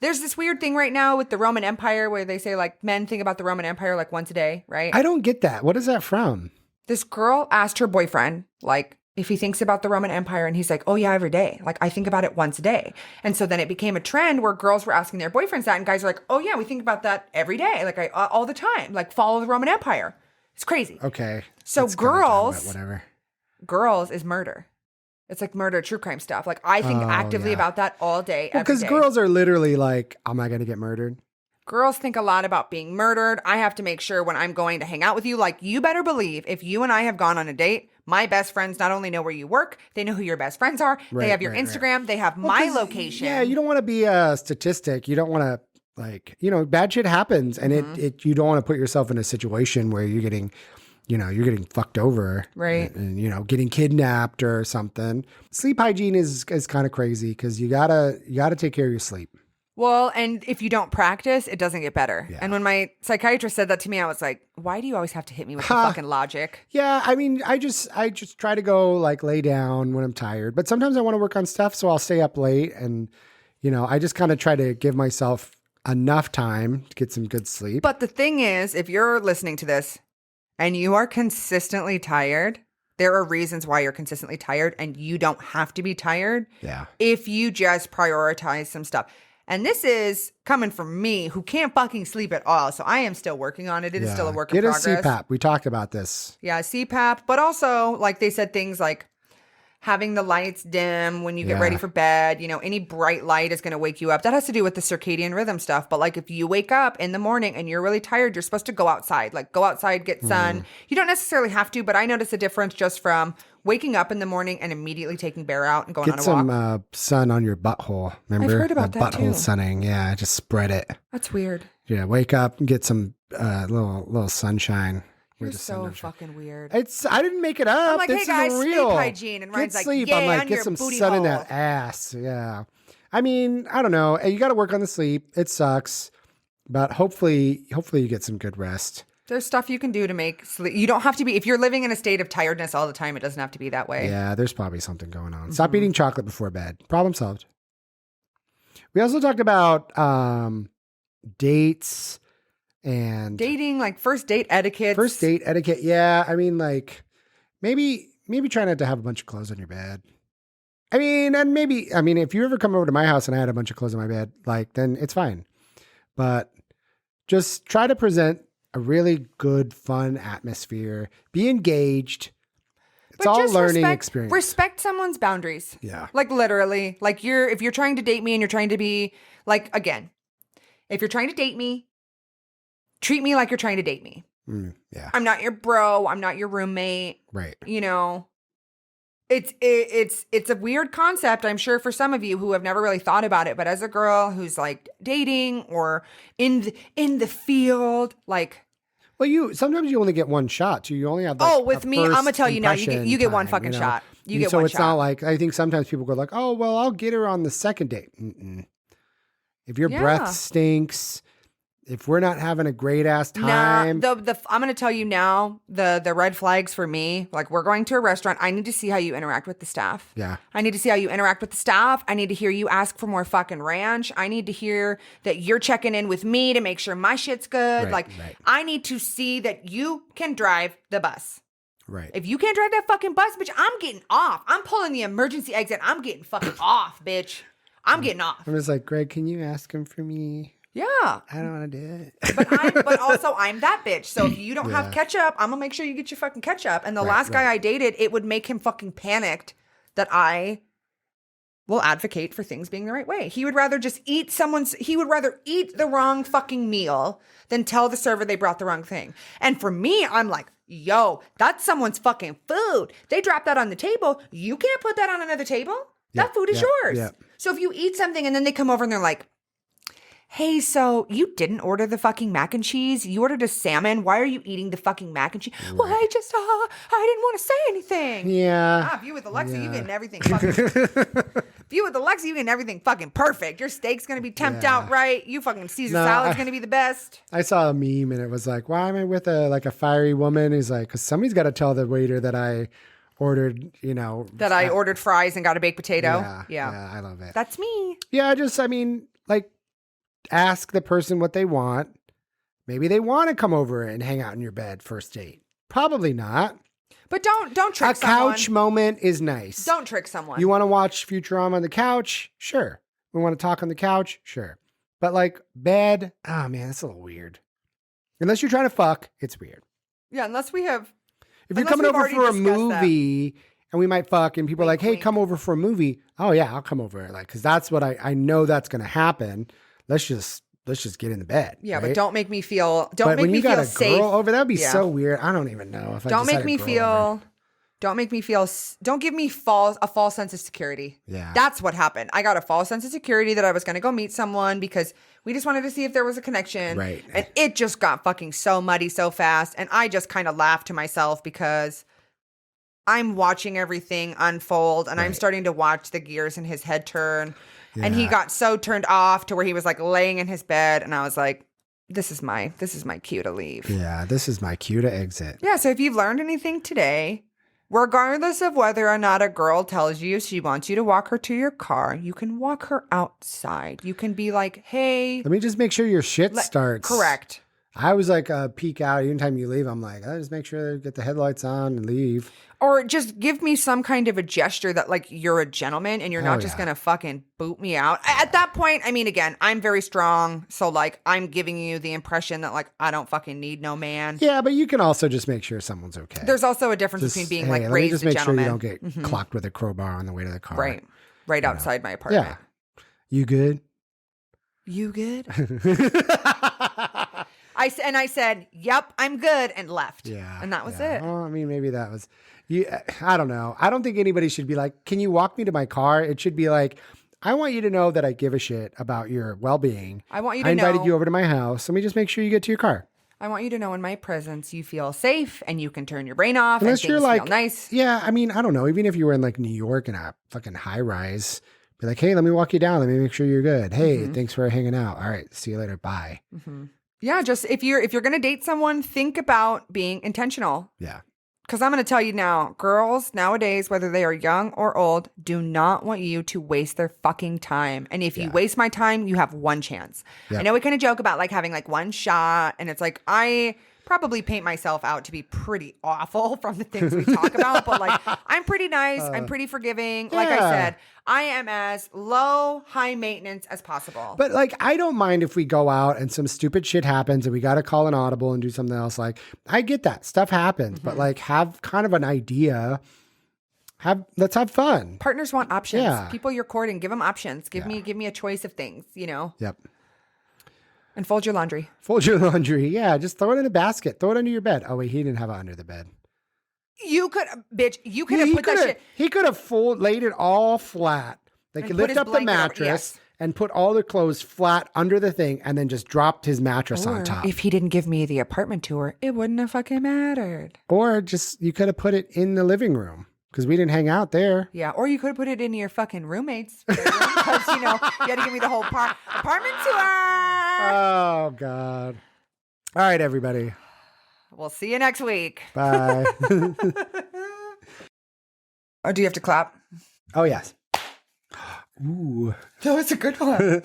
B: there's this weird thing right now with the Roman Empire where they say like men think about the Roman Empire like once a day, right?
A: I don't get that. What is that from?
B: This girl asked her boyfriend, like, if he thinks about the Roman Empire, and he's like, oh yeah, every day. Like, I think about it once a day. And so then it became a trend where girls were asking their boyfriends that, and guys are like, oh yeah, we think about that every day. Like, all the time. Like, follow the Roman Empire. It's crazy.
A: Okay.
B: So
A: That's kinda talking about
B: girls,
A: whatever.
B: girls is murder. It's like murder, true crime stuff. Like, I think actively about that all day, every
A: Because
B: day.
A: girls are literally like, am I going to get murdered?
B: Girls think a lot about being murdered. I have to make sure when I'm going to hang out with you, like, you better believe if you and I have gone on a date, my best friends not only know where you work, they know who your best friends are. They have your Instagram. They have my
A: 'Cause,
B: location.
A: Yeah, you don't want to be a statistic. You don't want to like, bad shit happens, and it you don't want to put yourself in a situation where you're getting fucked over,
B: Right.
A: and getting kidnapped or something. Sleep hygiene is kind of crazy because you gotta take care of your sleep.
B: Well, and if you don't practice, it doesn't get better.
A: Yeah.
B: And when my psychiatrist said that to me, I was like, why do you always have to hit me with the fucking logic?
A: Yeah, I mean, I just try to go like lay down when I'm tired, but sometimes I want to work on stuff, so I'll stay up late, and I just kind of try to give myself enough time to get some good sleep.
B: But the thing is, if you're listening to this and you are consistently tired, there are reasons why you're consistently tired, and you don't have to be tired.
A: Yeah.
B: If you just prioritize some stuff. And this is coming from me who can't fucking sleep at all. So I am still working on it. It is still a work in progress.
A: Get a CPAP. We talked about this.
B: Yeah, CPAP. But also, like they said, things like having the lights dim when you get ready for bed. Any bright light is going to wake you up. That has to do with the circadian rhythm stuff. But like if you wake up in the morning and you're really tired, you're supposed to go outside. Like go outside, get sun. You don't necessarily have to, but I notice a difference just from waking up in the morning and immediately taking Bear out and going
A: Get
B: on a walk.
A: some sun on your butthole. Remember?
B: I've heard about that
A: butthole
B: too.
A: sunning. Yeah, just spread it.
B: That's weird.
A: Yeah, wake up and get some little sunshine.
B: You're so fucking weird.
A: I didn't make it up.
B: I'm like,
A: this
B: hey guys,
A: is
B: sleep
A: real.
B: hygiene, and Ryan's
A: Get
B: like,
A: sleep.
B: yeah,
A: I'm like,
B: on
A: get
B: your
A: some
B: booty
A: sun
B: hole.
A: in that ass. Yeah. I mean, I don't know. You got to work on the sleep. It sucks, but hopefully you get some good rest.
B: There's stuff you can do to make sleep. You don't have to be, if you're living in a state of tiredness all the time, it doesn't have to be that way.
A: Yeah, there's probably something going on. Stop eating chocolate before bed. Problem solved. We also talked about dates and
B: dating, like first date etiquette.
A: First date etiquette. Yeah. I mean, like maybe try not to have a bunch of clothes on your bed. I mean, if you ever come over to my house and I had a bunch of clothes on my bed, like, then it's fine. But just try to present a really good, fun atmosphere. Be engaged. It's all learning experience.
B: Respect someone's boundaries.
A: Yeah.
B: Like literally, like if you're trying to date me and you're trying to be like, again, if you're trying to date me, treat me like you're trying to date me.
A: Yeah.
B: I'm not your bro. I'm not your roommate.
A: Right.
B: You know, it's a weird concept, I'm sure, for some of you who have never really thought about it. But as a girl who's like dating or in the field, like.
A: Well, sometimes you only get one shot too. You only have like
B: with me, I'm gonna tell you now. You get one fucking shot. You get one shot.
A: So it's not like, I think sometimes people go like, oh well, I'll get her on the second date. If your breath stinks, if we're not having a great ass time,
B: I'm gonna tell you now. The red flags for me, like we're going to a restaurant. I need to see how you interact with the staff.
A: Yeah.
B: I need to see how you interact with the staff. I need to hear you ask for more fucking ranch. I need to hear that you're checking in with me to make sure my shit's good.
A: Right.
B: I need to see that you can drive the bus.
A: Right.
B: If you can't drive that fucking bus, bitch, I'm getting off. I'm pulling the emergency exit. I'm getting fucking off, bitch. I'm getting off.
A: I'm just like, Greg, can you ask him for me?
B: Yeah.
A: I don't want to do it.
B: But also I'm that bitch. So if you don't have ketchup, I'm gonna make sure you get your fucking ketchup. And the last guy I dated, it would make him fucking panicked that I will advocate for things being the right way. He would rather eat the wrong fucking meal than tell the server they brought the wrong thing. And for me, I'm like, yo, that's someone's fucking food. They dropped that on the table. You can't put that on another table. That food is yours. Yeah. So if you eat something and then they come over and they're like, hey, so you didn't order the fucking mac and cheese. You ordered a salmon. Why are you eating the fucking mac and cheese? Right. Well, I didn't want to say anything.
A: Yeah.
B: If you with Alexa, you getting everything fucking. If you with Alexa, you getting everything fucking perfect. Your steak's gonna be temped out right. You fucking Caesar salad's gonna be the best.
A: I saw a meme and it was like, why am I with a fiery woman? He's like, because somebody's got to tell the waiter that I ordered,
B: I ordered fries and got a baked potato.
A: Yeah, I love it.
B: That's me.
A: Yeah, ask the person what they want. Maybe they want to come over and hang out in your bed first date. Probably not.
B: But don't trick someone.
A: A couch moment is nice.
B: Don't trick someone.
A: You want to watch Futurama on the couch? Sure. We want to talk on the couch? Sure. But bed, oh man, that's a little weird. Unless you're trying to fuck, it's weird.
B: Yeah, unless we have.
A: If you're coming over for a movie and we might fuck and people are like, hey, come over for a movie. Oh yeah, I'll come over. Because that's what I know that's going to happen. Let's just get in the bed.
B: Yeah,
A: right?
B: but don't make me feel. Don't
A: but
B: make me feel safe.
A: When you got a girl over, that'd be so weird. I don't even know if.
B: Don't make me feel. Don't make me feel. Don't give me a false sense of security.
A: Yeah,
B: that's what happened. I got a false sense of security that I was going to go meet someone because we just wanted to see if there was a connection.
A: Right.
B: And it just got fucking so muddy so fast, and I just kind of laughed to myself because I'm watching everything unfold, and I'm starting to watch the gears in his head turn. Yeah. And he got so turned off to where he was laying in his bed. And I was like, this is my cue to leave.
A: Yeah, this is my cue to exit.
B: Yeah, so if you've learned anything today, regardless of whether or not a girl tells you she wants you to walk her to your car, you can walk her outside. You can be like, hey.
A: Let me just make sure your shit starts.
B: Correct.
A: I was peek out. Even time you leave, I'm like, I just make sure they get the headlights on and leave.
B: Or just give me some kind of a gesture that you're a gentleman and you're not just going to fucking boot me out. At that point, I mean, again, I'm very strong. So I'm giving you the impression that I don't fucking need no man.
A: Yeah, but you can also just make sure someone's okay.
B: There's also a difference between being raised a gentleman.
A: Just make sure you don't get clocked with a crowbar on the way to the car.
B: Right outside my apartment.
A: Yeah. You good?
B: You good? I said, yep, I'm good, and left.
A: Yeah.
B: And that was it.
A: Well, I mean, maybe that was you. I don't know. I don't think anybody should be like, can you walk me to my car? It should be like, I want you to know that I give a shit about your well-being.
B: I want you to
A: I invited
B: know.
A: you over to my house. Let me just make sure you get to your car.
B: I want you to know in my presence you feel safe and you can turn your brain off
A: Unless
B: and
A: you're
B: things
A: like,
B: feel nice.
A: yeah, I mean, I don't know. Even if you were in like New York in a fucking high rise, be like, hey, let me walk you down. Let me make sure you're good. Hey, thanks for hanging out. All right, see you later. Bye.
B: Yeah, just if you're gonna date someone, think about being intentional.
A: Yeah.
B: Because I'm going to tell you now, girls nowadays, whether they are young or old, do not want you to waste their fucking time. And if you waste my time, you have one chance.
A: Yep.
B: I know we kind of joke about like having like one shot. And it's like, I probably paint myself out to be pretty awful from the things we talk about. But like, I'm pretty nice. I'm pretty forgiving. Like I
A: yeah.
B: said, I am as low, high maintenance as possible.
A: But like, I don't mind if we go out and some stupid shit happens and we got to call an audible and do something else. Like, I get that stuff happens, but like, have kind of an idea. Let's have fun.
B: Partners want options.
A: Yeah.
B: People you're courting, give them options. Give me a choice of things, you know?
A: Yep.
B: And fold your laundry.
A: Fold your laundry. Yeah. Just throw it in a basket. Throw it under your bed. Oh, wait, he didn't have it under the bed.
B: You could, bitch, you could have put that shit.
A: He could have laid it all flat. They
B: And
A: could
B: put
A: lift
B: his
A: up the
B: blanket over-
A: mattress
B: yes.
A: and put all the clothes flat under the thing and then just dropped his mattress on top.
B: If he didn't give me the apartment tour, it wouldn't have fucking mattered.
A: Or just, you could have put it in the living room because we didn't hang out there.
B: Yeah, or you could have put it in your fucking roommate's bedroom because, you know, you had to give me the whole apartment tour.
A: Oh, God. All right, everybody.
B: We'll see you next week.
A: Bye.
B: Oh, do you have to clap?
A: Oh, yes. Ooh.
B: That was a good one.